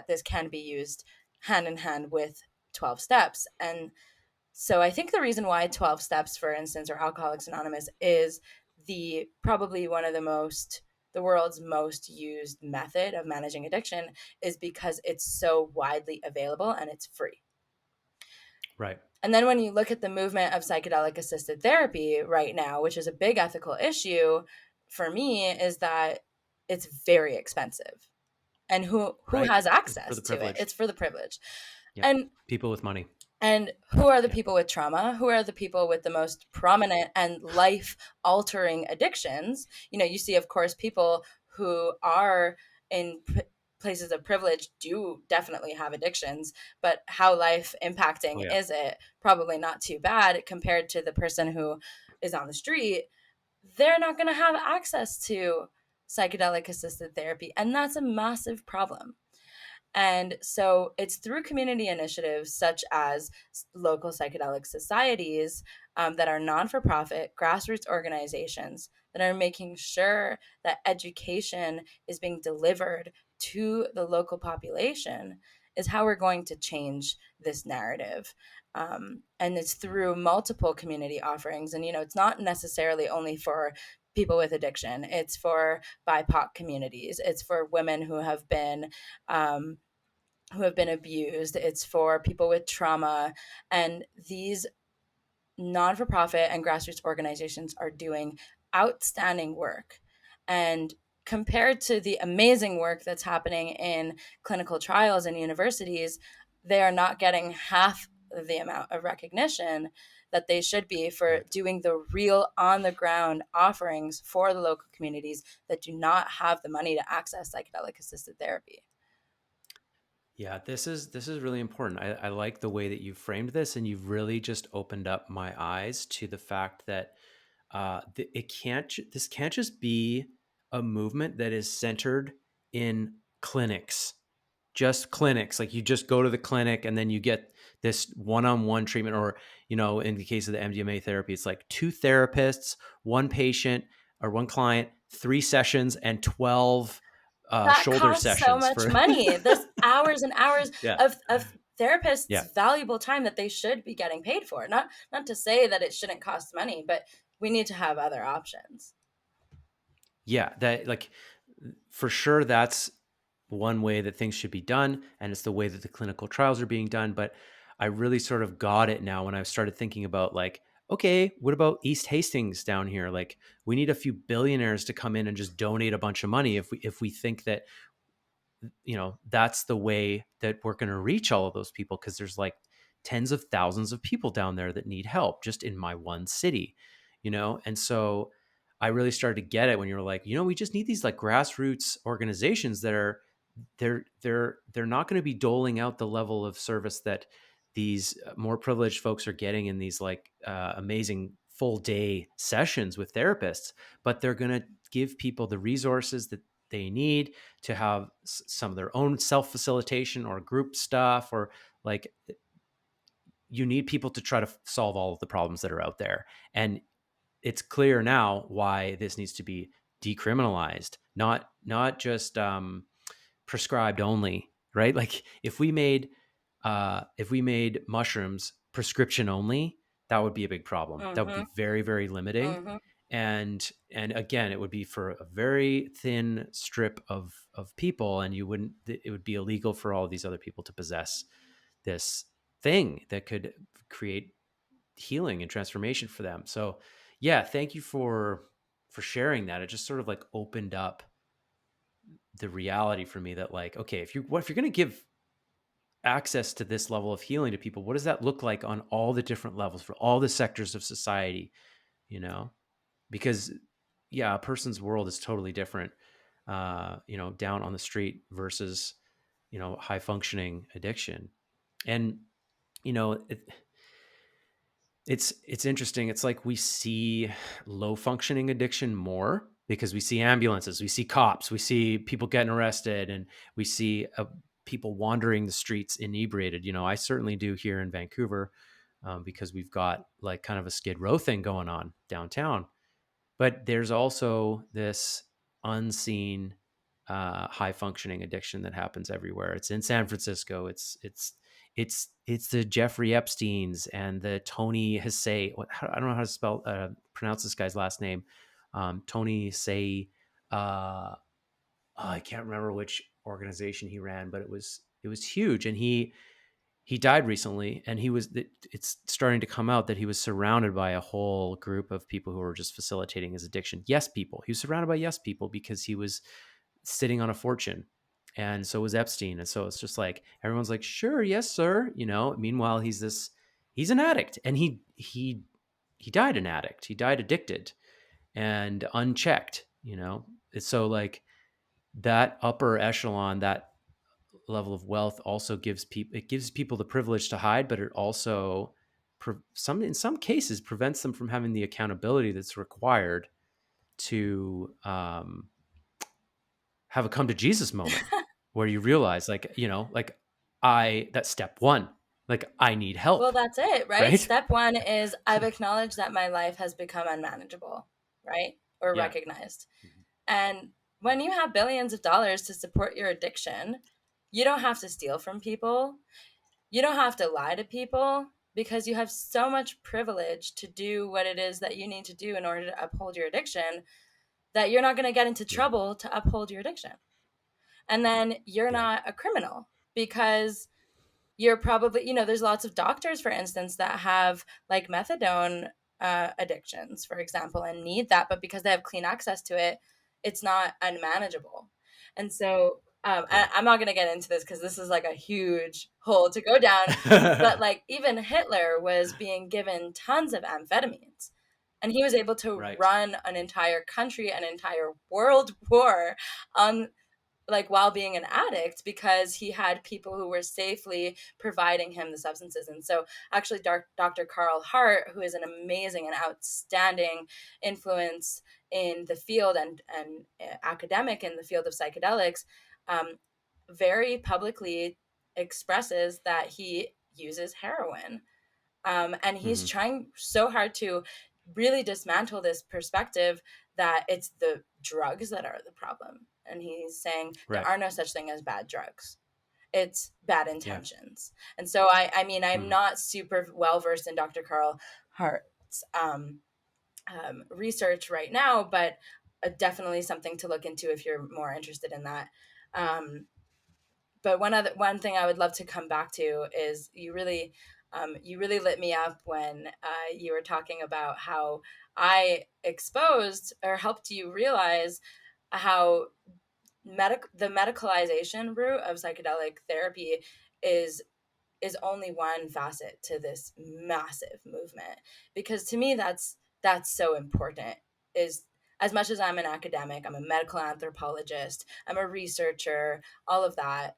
this can be used hand in hand with 12 steps. And so I think the reason why 12 steps, for instance, or Alcoholics Anonymous is the probably one of the world's most used method of managing addiction is because it's so widely available and it's free. right. And then when you look at the movement of psychedelic assisted therapy right now, which is a big ethical issue for me, is that it's very expensive. And who Right. has For access the to it? privileged. It's for the privileged. Yeah. And People with money. and who are the Yeah. people with trauma? Who are the people with the most prominent and life altering addictions? You see, of course, people who are in places of privilege do definitely have addictions, but how life Oh impacting yeah. is it? Probably not too bad compared to the person who is on the street. They're not going to have access to psychedelic assisted therapy. And that's a massive problem. And so it's through community initiatives such as local psychedelic societies, that are non for profit, grassroots organizations that are making sure that education is being delivered to the local population, is how we're going to change this narrative. And it's through multiple community offerings. And, it's not necessarily only for people with addiction, it's for BIPOC communities, it's for women um, who have been abused. It's for people with trauma. And these non for profit and grassroots organizations are doing outstanding work. And compared to the amazing work that's happening in clinical trials and universities, they are not getting half of the amount of recognition that they should be for Right. doing the real on the ground offerings for the local communities that do not have the money to access psychedelic assisted therapy. Yeah, this is really important. I like the way that you framed this, and you've really just opened up my eyes to the fact that this can't just be a movement that is centered in clinics, just clinics. Like you just go to the clinic and then you get this one-on-one treatment, or in the case of the MDMA therapy, it's like two therapists, one patient or one client, 3 sessions, and 12 That shoulder costs so sessions much for money. There's hours and hours yeah, of yeah, therapists' valuable time that they should be getting paid for. Not to say that it shouldn't cost money, but we need to have other options. yeah. That, like, for sure, that's one way that things should be done, and it's the way that the clinical trials are being done. But I really sort of got it now when I started thinking about, like, okay, what about East Hastings down here? Like, we need a few billionaires to come in and just donate a bunch of money if we think that that's the way that we're going to reach all of those people, because there's like tens of thousands of people down there that need help just in my one city. And so I really started to get it when you were like, we just need these like grassroots organizations that are they're not going to be doling out the level of service that these more privileged folks are getting in these like amazing full day sessions with therapists, but they're going to give people the resources that they need to have some of their own self facilitation or group stuff, or like you need people to try to solve all of the problems that are out there. And it's clear now why this needs to be decriminalized, not just prescribed only, right? Like if we made mushrooms prescription only, that would be a big problem. That would be Mm-hmm. very, very limiting. Mm-hmm. And again, it would be for a very thin strip of people, and it would be illegal for all of these other people to possess this thing that could create healing and transformation for them. So yeah, thank you for sharing that. It just sort of like opened up the reality for me that like, okay, if you're going to give access to this level of healing to people, what does that look like on all the different levels for all the sectors of society, you know? Because yeah, a person's world is totally different, down on the street versus, high functioning addiction. And, you know, it, it's interesting. It's like we see low functioning addiction more because we see ambulances, we see cops, we see people getting arrested, and we see people wandering the streets inebriated. I certainly do here in Vancouver, because we've got like kind of a Skid Row thing going on downtown. But there's also this unseen high functioning addiction that happens everywhere. It's in San Francisco. It's the Jeffrey Epsteins and the Tony Hsieh. I don't know how to pronounce this guy's last name. Tony Hsieh. I can't remember which organization he ran, but it was huge, and he died recently, and it's starting to come out that he was surrounded by a whole group of people who were just facilitating his addiction. Yes people. He was surrounded by yes people because he was sitting on a fortune, and so was Epstein. And so it's just like everyone's like, sure, yes sir, meanwhile he's an addict, and he died an addict. He died addicted and unchecked. It's so like that upper echelon, that level of wealth also gives people the privilege to hide, but it also in some cases prevents them from having the accountability that's required to have a come to Jesus moment where you realize like, like that's step one, like I need Well, help, that's it, right? right? Step one is I've acknowledged that my life has become unmanageable, right? Or Yeah. recognized. And when you have billions of dollars to support your addiction, you don't have to steal from people. You don't have to lie to people because you have so much privilege to do what it is that you need to do in order to uphold your addiction that you're not going to get into Yeah. trouble to uphold your addiction. And then you're Yeah. not a criminal because you're probably, there's lots of doctors, for instance, that have like methadone addictions, for example, and need that, but because they have clean access to it, it's not unmanageable. And so Yeah. I'm not going to get into this because this is like a huge hole to go down. But like even Hitler was being given tons of amphetamines. And he was able to Right. run an entire country, an entire world war on like while being an addict because he had people who were safely providing him the substances. And so actually Dr. Carl Hart, who is an amazing and outstanding influence in the field and academic in the field of psychedelics, very publicly expresses that he uses heroin, and he's Hmm. trying so hard to really dismantle this perspective that it's the drugs that are the problem. And he's saying there Right. are no such thing as bad drugs. It's bad Yeah. intentions. And so I mean, I'm Hmm. not super well versed in Dr. Carl Hart's research right now, but definitely something to look into if you're more interested in that. Um, but one thing I would love to come back to is you really lit me up when you were talking about how I exposed or helped you realize how the medicalization route of psychedelic therapy is is only one facet to this massive movement, because to me that's so important. Is as much as I'm an academic, I'm a medical anthropologist, I'm a researcher, all of that,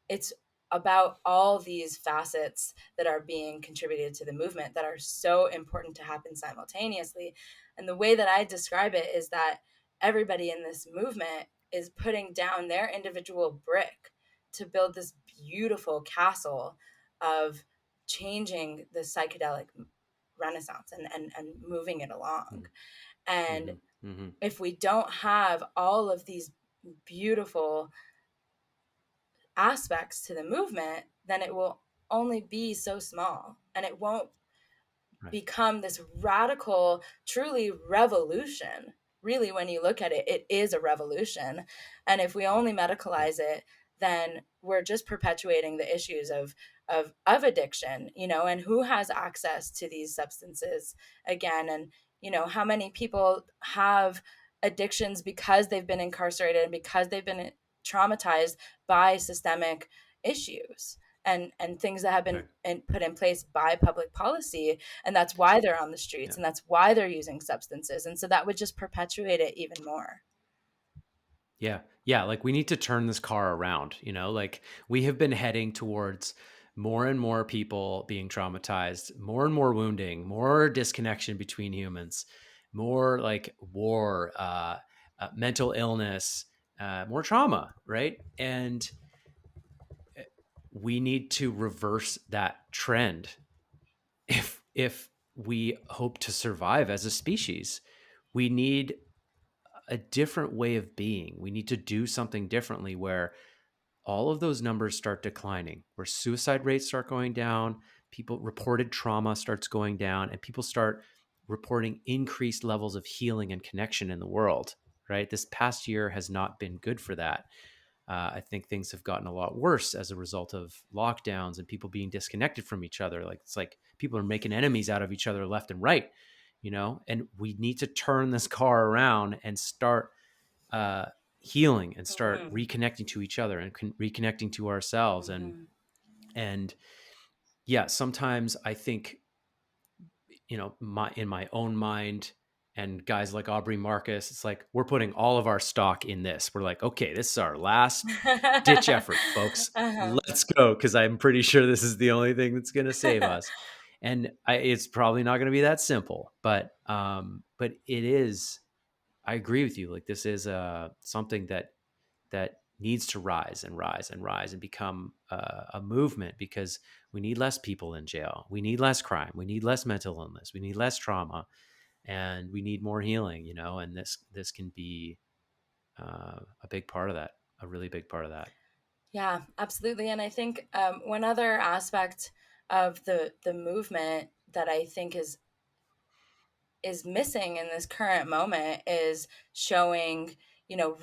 it's about all these facets that are being contributed to the movement that are so important to happen simultaneously. And the way that I describe it is that everybody in this movement is putting down their individual brick to build this beautiful castle of changing the psychedelic renaissance and moving it along. And Mm-hmm. Mm-hmm. if we don't have all of these beautiful aspects to the movement, then it will only be so small and it won't Right. become this radical, truly revolution. Really, when you look at it, it is a revolution. And if we only Yeah. medicalize it, then we're just perpetuating the issues of addiction, and who has access to these substances again. And, how many people have addictions because they've been incarcerated and because they've been traumatized by systemic issues and things that have been Right. put in place by public policy, and that's why they're on the streets Yeah. and that's why they're using substances, and so that would just perpetuate it even more. Yeah. Yeah. Like we need to turn this car around, like we have been heading towards more and more people being traumatized, more and more wounding, more disconnection between humans, more like war, mental illness, more trauma. Right. And we need to reverse that trend if we hope to survive as a species. We need a different way of being. We need to do something differently where all of those numbers start declining, where suicide rates start going down, people reported trauma starts going down, and people start reporting increased levels of healing and connection in the world, right? This past year has not been good for that. I think things have gotten a lot worse as a result of lockdowns and people being disconnected from each other. Like it's like people are making enemies out of each other left and right, and we need to turn this car around and start uh, healing and start Mm-hmm. reconnecting to each other and reconnecting to ourselves. and Mm-hmm. and yeah, sometimes I think, in my own mind, and guys like Aubrey Marcus, it's like we're putting all of our stock in this. We're like, okay, this is our last ditch effort, folks. Uh-huh. Let's go, because I'm pretty sure this is the only thing that's going to save us. And it's probably not going to be that simple, but it is. I agree with you. Like this is something that needs to rise and rise and rise and become a movement, because we need less people in jail. We need less crime. We need less mental illness. We need less trauma, and we need more healing. And this can be a big part of that, a really big part of that. Yeah, absolutely. And I think one other aspect of the movement that I think is missing in this current moment is showing,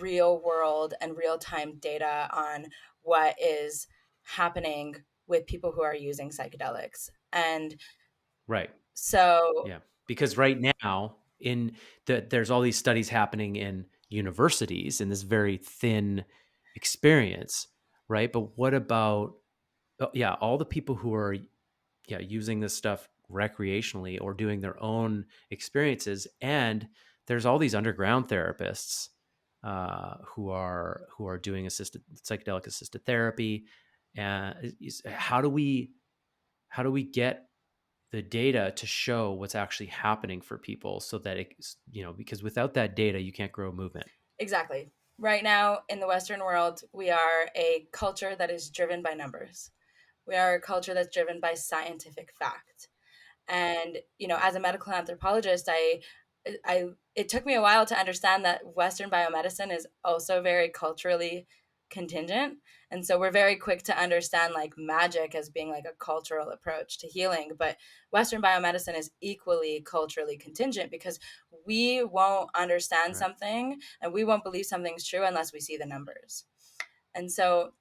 real world and real time data on what is happening with people who are using psychedelics. And Right. so, Yeah. Because right now, there's all these studies happening in universities in this very thin experience, right? But what about, yeah, all the people who are, yeah, using this stuff recreationally or doing their own experiences? And there's all these underground therapists who are doing assisted psychedelic assisted therapy. And how do we get the data to show what's actually happening for people, so that because without that data you can't grow a movement. exactly. Right now in the Western world, we are a culture that is driven by numbers. We are a culture that's driven by scientific fact. And, as a medical anthropologist, it took me a while to understand that Western biomedicine is also very culturally contingent. And so we're very quick to understand like magic as being like a cultural approach to healing. But Western biomedicine is equally culturally contingent because we won't understand Right. something and we won't believe something's true unless we see the numbers. And so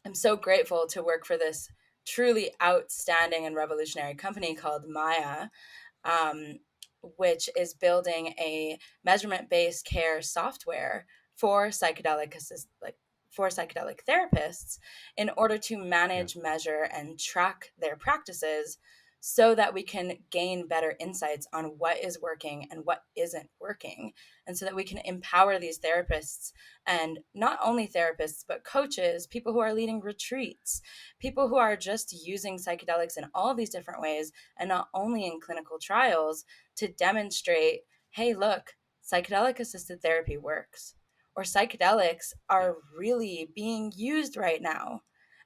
I'm so grateful to work for this truly outstanding and revolutionary company called Maya, um, which is building a measurement-based care software for for psychedelic therapists in order to Yeah. manage, measure, and track their practices so that we can gain better insights on what is working and what isn't working. And so that we can empower these therapists, and not only therapists, but coaches, people who are leading retreats, people who are just using psychedelics in all these different ways and not only in clinical trials, to demonstrate, hey, look, psychedelic assisted therapy works, or psychedelics Yeah. are really being used right now.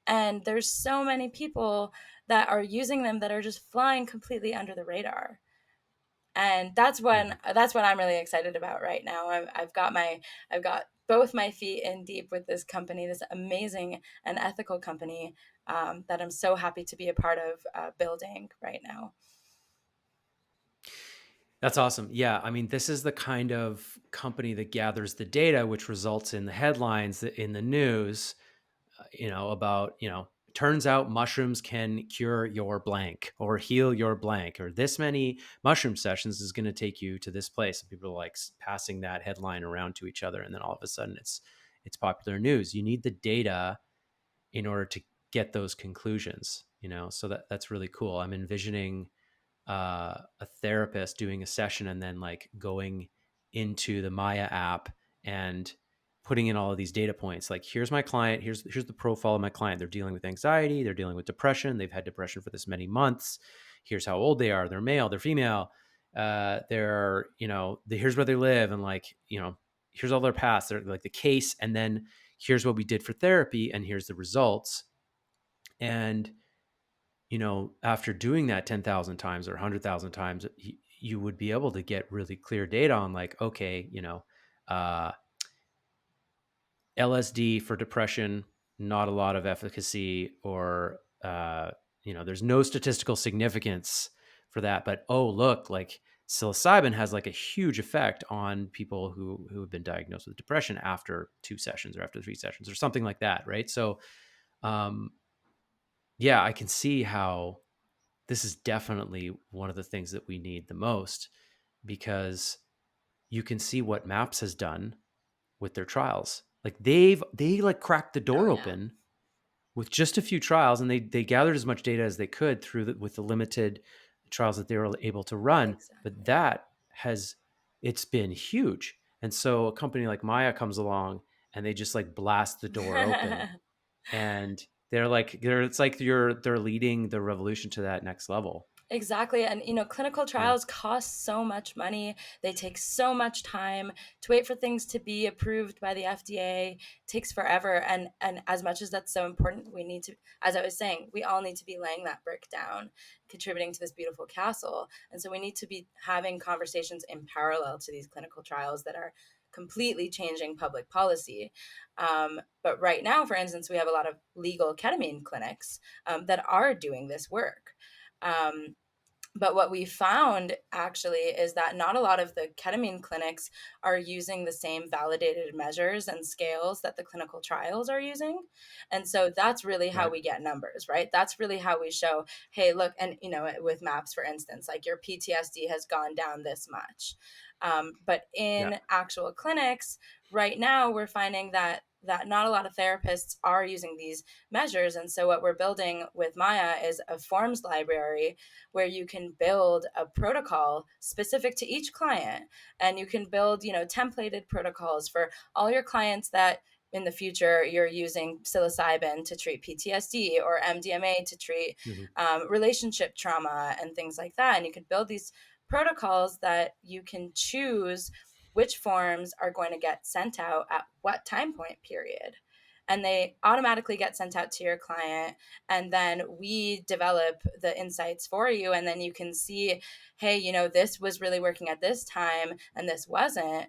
And there's so many people that are using them that are just flying completely under the radar. And Mhm. that's what I'm really excited about right now. I've got both my feet in deep with this company, this amazing and ethical company, that I'm so happy to be a part of, building right now. That's awesome. Yeah, I mean, this is the kind of company that gathers the data, which results in the headlines in the news, about, turns out mushrooms can cure your blank or heal your blank, or this many mushroom sessions is going to take you to this place. And people are like passing that headline around to each other. And then all of a sudden it's popular news. You need the data in order to get those conclusions, so that's really cool. I'm envisioning a therapist doing a session and then like going into the Maya app and putting in all of these data points. Like, here's my client. Here's the profile of my client. They're dealing with anxiety. They're dealing with depression. They've had depression for this many months. Here's how old they are. They're male. They're female. Here's where they live, and like, here's all their past. They're like the case, and then here's what we did for therapy, and here's the results. And after doing that 10,000 times or 100,000 times, you would be able to get really clear data on like, okay, uh, LSD for depression, not a lot of efficacy, or, there's no statistical significance for that. But, oh, look, like psilocybin has like a huge effect on people who have been diagnosed with depression after 2 sessions or after 3 sessions or something like that. Right. So, um, yeah, I can see how this is definitely one of the things that we need the most, because you can see what MAPS has done with their trials. Like they like cracked the Oh door yeah, open with just a few trials, and they gathered as much data as they could with the limited trials that they were able to run. But exactly. that has it's been huge. And so a company like Maya comes along and they just like blast the door open, and it's like they're leading the revolution to that next level. Exactly. And, clinical Yeah. trials cost so much money. They take so much time to wait for things to be approved by the FDA. Takes forever. And as much as that's so important, we need to, as I was saying, we all need to be laying that brick down, contributing to this beautiful castle. And so we need to be having conversations in parallel to these clinical trials that are completely changing public policy. But right now, for instance, we have a lot of legal ketamine clinics, that are doing this work. Um, but what we found actually is that not a lot of the ketamine clinics are using the same validated measures and scales that the clinical trials are using. And so that's really how Right. we get numbers, right? That's really how we show, hey, look, and with MAPS, for instance, like your PTSD has gone down this much. But Yeah. in actual clinics, right now, we're finding that not a lot of therapists are using these measures. And so what we're building with Maya is a forms library where you can build a protocol specific to each client, and you can build templated protocols for all your clients that in the future you're using psilocybin to treat PTSD or MDMA to treat Mhm. relationship trauma and things like that. And you can build these protocols that you can choose which forms are going to get sent out at what time point period, and they automatically get sent out to your client, and then we develop the insights for you, and then you can see, hey, this was really working at this time and this wasn't.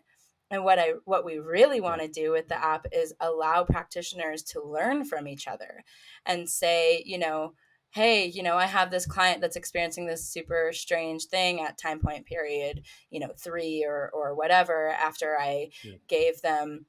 And what we really Yeah. want to do with the app is allow practitioners to learn from each other and say, hey, I have this client that's experiencing this super strange thing at time point period, 3 or whatever, after I Yeah. gave them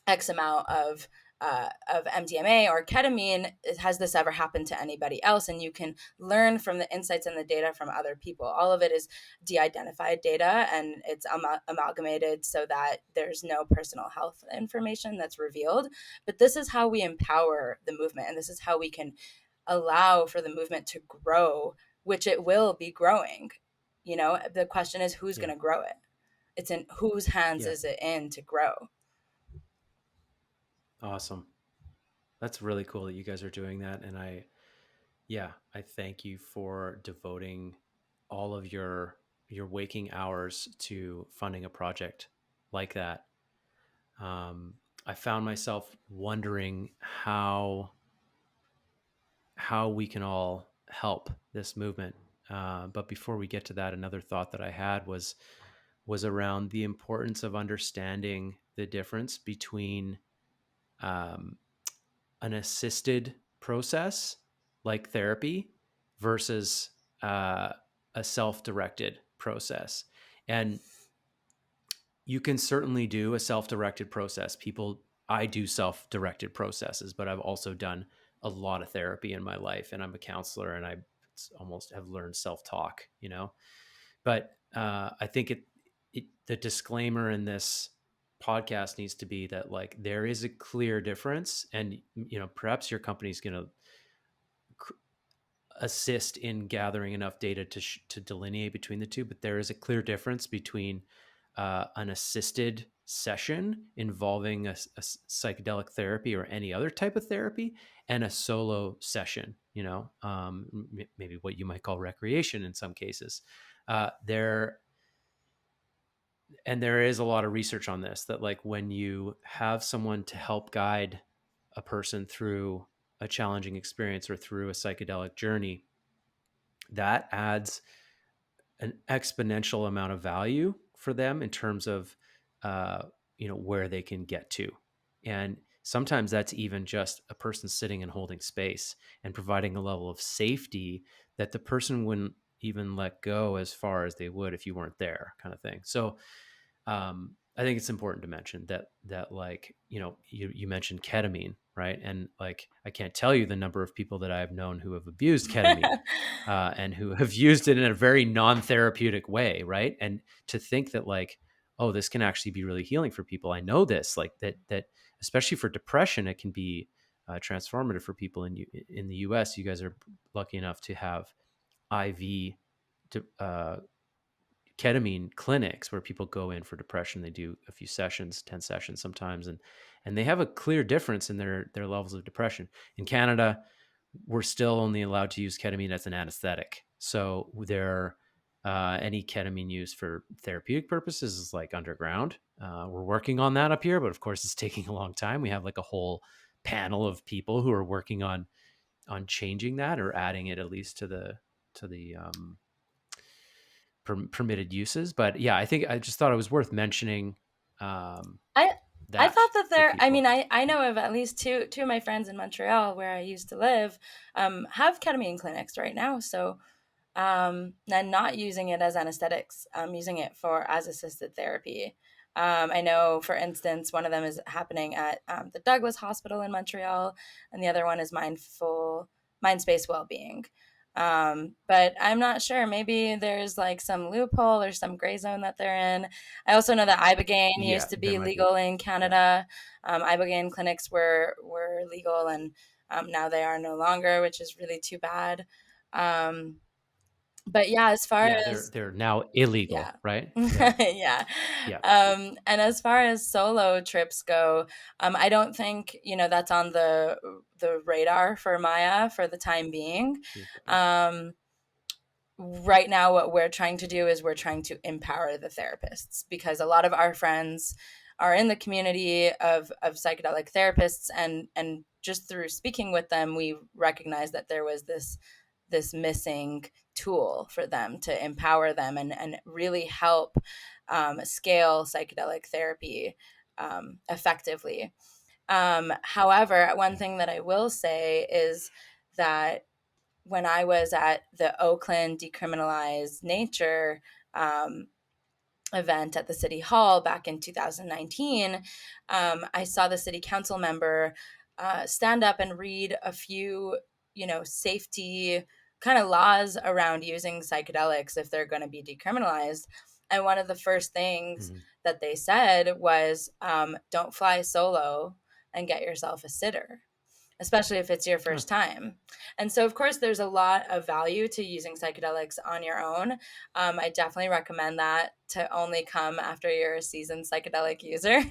X amount of MDMA or ketamine. Has this ever happened to anybody else? And you can learn from the insights and the data from other people. All of it is de-identified data, and it's amalgamated so that there's no personal health information that's revealed. But this is how we empower the movement, and this is how we can allow for the movement to grow which it will be growing. The question is who's going Yeah. to grow it. It's in whose hands Yeah. is it in to grow. Awesome. That's really cool that you guys are doing that. And I thank you for devoting all of your waking hours to funding a project like that. Um, I found myself wondering how we can all help this movement. But before we get to that, another thought that I had was around the importance of understanding the difference between um, an assisted process like therapy versus a self-directed process. And you can certainly do a self-directed process. I do self-directed processes, but I've also done a lot of therapy in my life, and I'm a counselor, and I almost have learned self-talk, But I think the disclaimer in this podcast needs to be that like there is a clear difference, and perhaps your company's going to assist in gathering enough data to delineate between the two, but there is a clear difference between an assisted session involving a psychedelic therapy or any other type of therapy and a solo session, maybe what you might call recreation in some cases. There and there is a lot of research on this that like when you have someone to help guide a person through a challenging experience or through a psychedelic journey, that adds an exponential amount of value for them in terms of where they can get to. And sometimes that's even just a person sitting and holding space and providing a level of safety that the person wouldn't even let go as far as they would if you weren't there, kind of thing. So I think it's important to mention that like you mentioned ketamine, right? And like I can't tell you the number of people that I've known who have abused ketamine and who have used it in a very non-therapeutic way, right? And to think that like, oh, this can actually be really healing for people. I know this, like that especially for depression, it can be transformative for people in the U.S. You guys are lucky enough to have IV ketamine clinics where people go in for depression. They do a few sessions, 10 sessions sometimes, and they have a clear difference in their levels of depression. In Canada, we're still only allowed to use ketamine as an anesthetic. So there any ketamine used for therapeutic purposes is like underground. We're working on that up here, but of course it's taking a long time. We have like a whole panel of people who are working on changing that or adding it at least to the permitted uses. But yeah, I think I just thought it was worth mentioning um, I I that thought that for there. I mean, people. I know of at least two of my friends in Montreal, where I used to live, have ketamine clinics right now. So, and not using it as anesthetics, using it for as assisted therapy. I know, for instance, one of them is happening at the Douglas Hospital in Montreal, and the other one is mind space well-being. But I'm not sure. Maybe there's like some loophole or some gray zone that they're in. I also know that ibogaine Yeah, used to there be might be. legal in Yeah. Canada. Ibogaine clinics were legal, and now they are no longer, which is really too bad. Um, but yeah, as far Yeah, they're as they're now yeah. illegal, right? Yeah. Yeah. Yeah. And as far as solo trips go, I don't think, that's on the radar for Maya for the time being. Okay. Um, right now what we're trying to do is we're trying to empower the therapists, because a lot of our friends are in the community of psychedelic therapists, and just through speaking with them we recognized that there was this missing tool for them to empower them and really help scale psychedelic therapy effectively. However, one Yeah. thing that I will say is that when I was at the Oakland Decriminalized Nature um, event at the city hall back in 2019, I saw the city council member stand up and read a few, safety kind of laws around using psychedelics if they're going to be decriminalized. And one of the first things Hmm. that they said was, don't fly solo and get yourself a sitter. especially if it's your Huh. first time. And so, of course, there's a lot of value to using psychedelics on your own. I definitely recommend that to only come after you're a seasoned psychedelic user.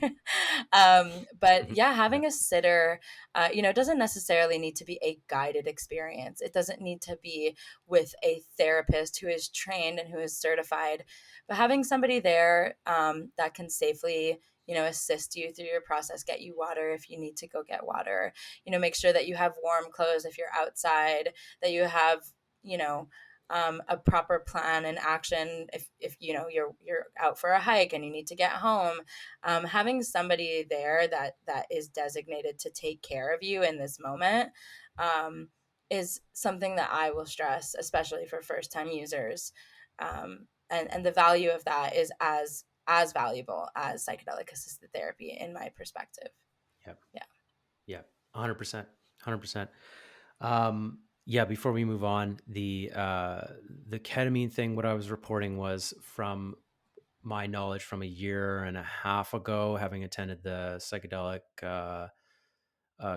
But yeah, Yeah. having a sitter, it doesn't necessarily need to be a guided experience. It doesn't need to be with a therapist who is trained and who is certified, but having somebody there that can safely assist you through your process, get you water if you need to go get water, make sure that you have warm clothes if you're outside, that you have, you know, a proper plan and action if you're out for a hike and you need to get home. Having somebody there that is designated to take care of you in this moment um, is something that I will stress, especially for first time users. And the value of that is as valuable as psychedelic assisted therapy in my perspective. Yep. Yeah. Yep. 100%. 100%. Yeah. Before we move on, the ketamine thing, what I was reporting was from my knowledge from a year and a half ago, having attended the psychedelic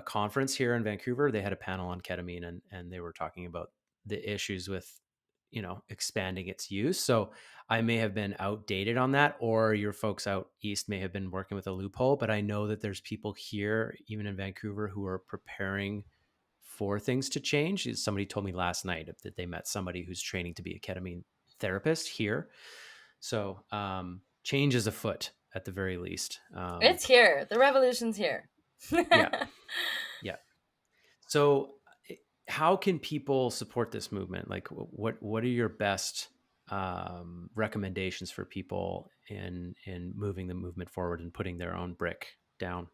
conference here in Vancouver. They had a panel on ketamine, and they were talking about the issues with expanding its use. So I may have been outdated on that, or your folks out east may have been working with a loophole. But I know that there's people here, even in Vancouver, who are preparing for things to change. Somebody told me last night that they met somebody who's training to be a ketamine therapist here. So change is afoot at the very least. It's here. The revolution's here. Yeah, yeah. So how can people support this movement? Like, what are your best recommendations for people in moving the movement forward and putting their own brick down?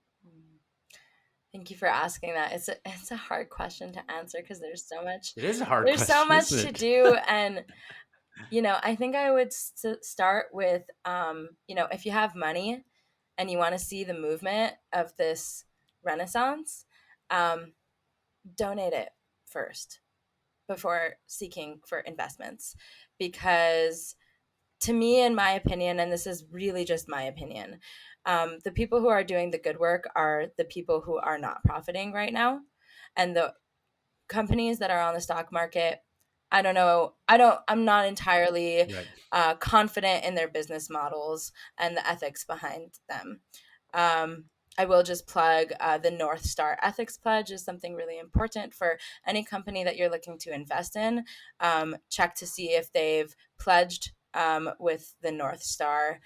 Thank you for asking that. It's a hard question to answer because It is a hard there's so question, much isn't to it? do. And I think I would start with if you have money and you want to see the movement of this renaissance, um, donate it first before seeking for investments, because to me, in my opinion, and this is really just my opinion, the people who are doing the good work are the people who are not profiting right now. And the companies that are on the stock market, I don't know. I'm not entirely Right. confident in their business models and the ethics behind them. Um, I will just plug the North Star Ethics Pledge is something really important for any company that you're looking to invest in. Check to see if they've pledged with the North Star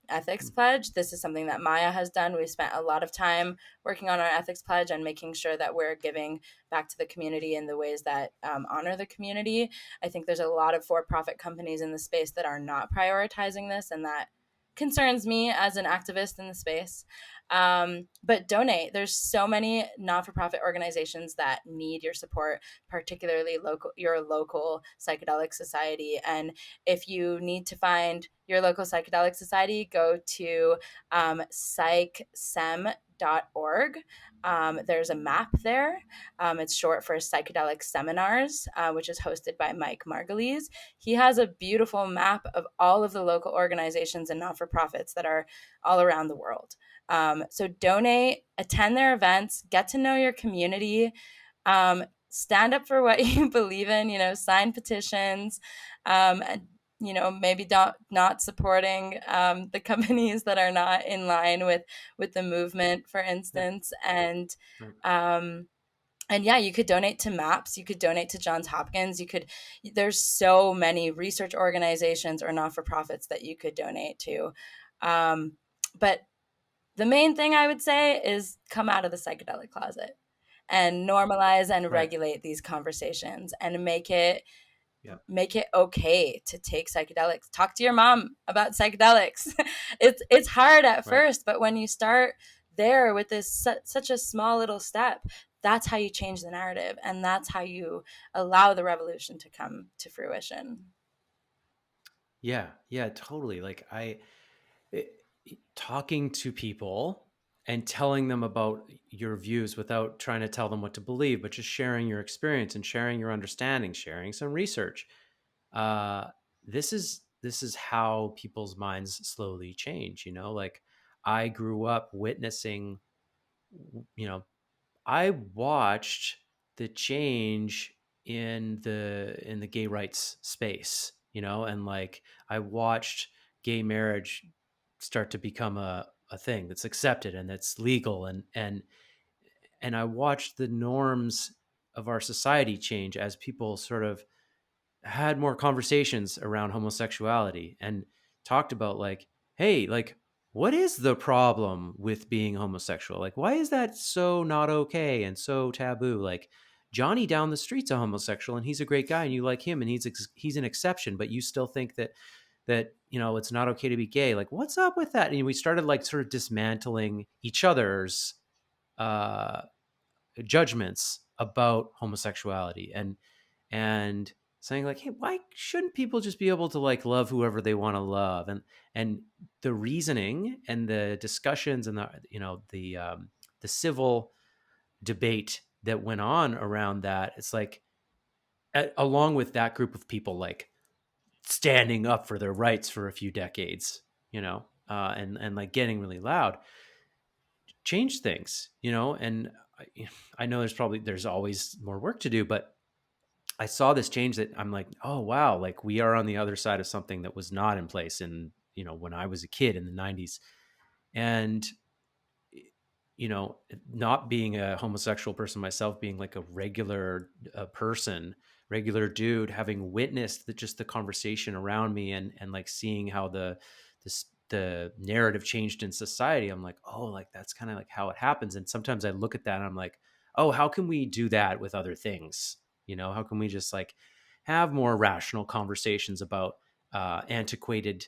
Ethics Pledge. This is something that Maya has done. We've spent a lot of time working on our ethics pledge and making sure that we're giving back to the community in the ways that honor the community. I think there's a lot of for-profit companies in the space that are not prioritizing this, and that concerns me as an activist in the space. But donate. There's so many not-for-profit organizations that need your support, particularly your local psychedelic society. And if you need to find your local psychedelic society, go to psychsem.org. There's a map there. It's short for Psychedelic Seminars, which is hosted by Mike Margulies. He has a beautiful map of all of the local organizations and not for profits that are all around the world. So donate, attend their events, get to know your community, stand up for what you believe in, sign petitions, and maybe not supporting the companies that are not in line with the movement, for Yeah. instance. And Right. um, and yeah, you could donate to MAPS, you could donate to Johns Hopkins, there's so many research organizations or not-for-profits that you could donate to. But the main thing I would say is come out of the psychedelic closet and normalize and Right. regulate these conversations and Yeah. make it okay to take psychedelics. Talk to your mom about psychedelics. It's hard at Right. first, but when you start there with this such a small little step, that's how you change the narrative, and that's how you allow the revolution to come to fruition. Yeah. Yeah. Totally. Like it, talking to people and telling them about your views without trying to tell them what to believe, but just sharing your experience and sharing your understanding, sharing some research. Uh, this is how people's minds slowly change. Like I grew up witnessing, you know, I watched the change in the gay rights space, you know, and like I watched gay marriage start to become a thing that's accepted and that's legal, and I watched the norms of our society change as people sort of had more conversations around homosexuality and talked about like, hey, like what is the problem with being homosexual? Like why is that so not okay and so taboo? Like Johnny down the street's a homosexual and he's a great guy and you like him and he's an exception, but you still think that you know it's not okay to be gay. Like what's up with that? And we started like sort of dismantling each other's uh judgments about homosexuality and saying like, hey, why shouldn't people just be able to like love whoever they want to love? And the reasoning and the discussions and the you know the civil debate that went on around that, it's like along with that group of people like standing up for their rights for a few decades, you know, and like getting really loud, change things, you know. And I know there's always more work to do, but I saw this change that I'm like, oh wow, like we are on the other side of something that was not in place in, you know, when I was a kid in the 90s. And you know, not being a homosexual person myself, being like a regular person, regular dude, having witnessed just the conversation around me and like seeing how the narrative changed in society, I'm like, oh, like that's kind of like how it happens. And sometimes I look at that and I'm like, oh, how can we do that with other things? You know, how can we just like have more rational conversations about antiquated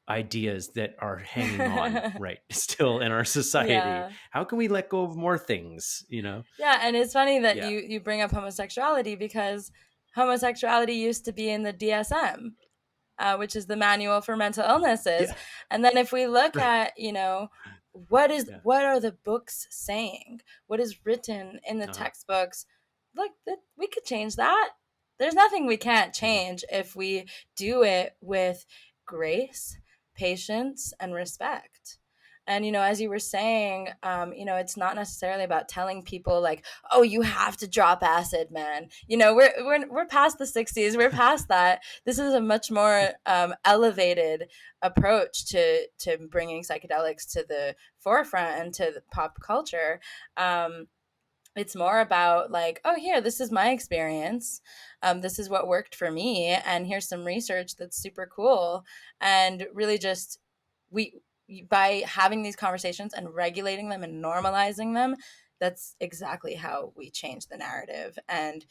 ideas that are hanging on right still in our society? Yeah. How can we let go of more things, you know? Yeah, and it's funny that Yeah. you bring up homosexuality because homosexuality used to be in the DSM, which is the Manual for Mental Illnesses. Yeah. And then if we look Right. at, Yeah. what are the books saying? What is written in the Uh-huh. textbooks? Look, we could change that. There's nothing we can't Mm-hmm. change if we do it with grace, patience, and respect. And as you were saying, it's not necessarily about telling people like, "Oh, you have to drop acid, man." We're past the '60s. We're past that. This is a much more elevated approach to bringing psychedelics to the forefront and to the pop culture. It's more about like, oh, here, this is my experience. This is what worked for me, and here's some research that's super cool. And really, just we by having these conversations and regulating them and normalizing them, that's exactly how we change the narrative. And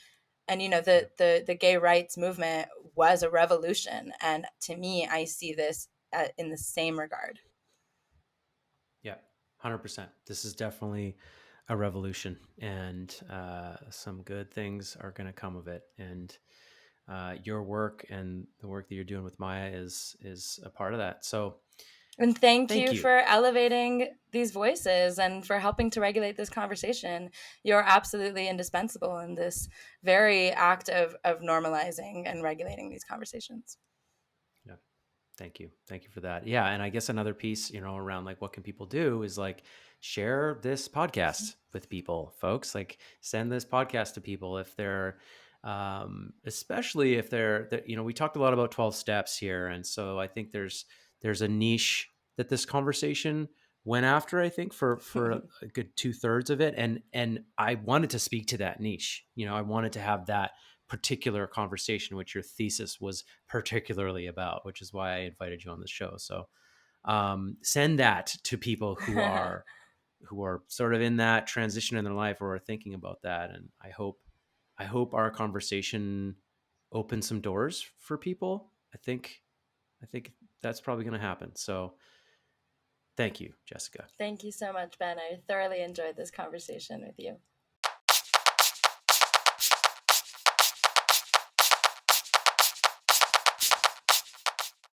Yeah. the gay rights movement was a revolution, and to me, I see this in the same regard. Yeah. 100%. This is definitely a revolution, and some good things are going to come of it. And your work and the work that you're doing with Maya is a part of that. So And thank thank you you. for elevating these voices and for helping to regulate this conversation. You're absolutely indispensable in this very act of normalizing and regulating these conversations. Yeah. Thank you. Thank you for that. Yeah. And I guess another piece, you know, around like what can people do is like share this podcast with people, folks. Like send this podcast to people if they're, especially if you know, we talked a lot about 12 steps here. And so I think there's a niche that this conversation went after, I think, for a good 2/3 of it. And I wanted to speak to that niche. You know, I wanted to have that particular conversation, which your thesis was particularly about, which is why I invited you on the show. So send that to people who are sort of in that transition in their life or are thinking about that. And I hope our conversation opens some doors for people. I think that's probably going to happen. So thank you, Jessica. Thank you so much, Ben. I thoroughly enjoyed this conversation with you.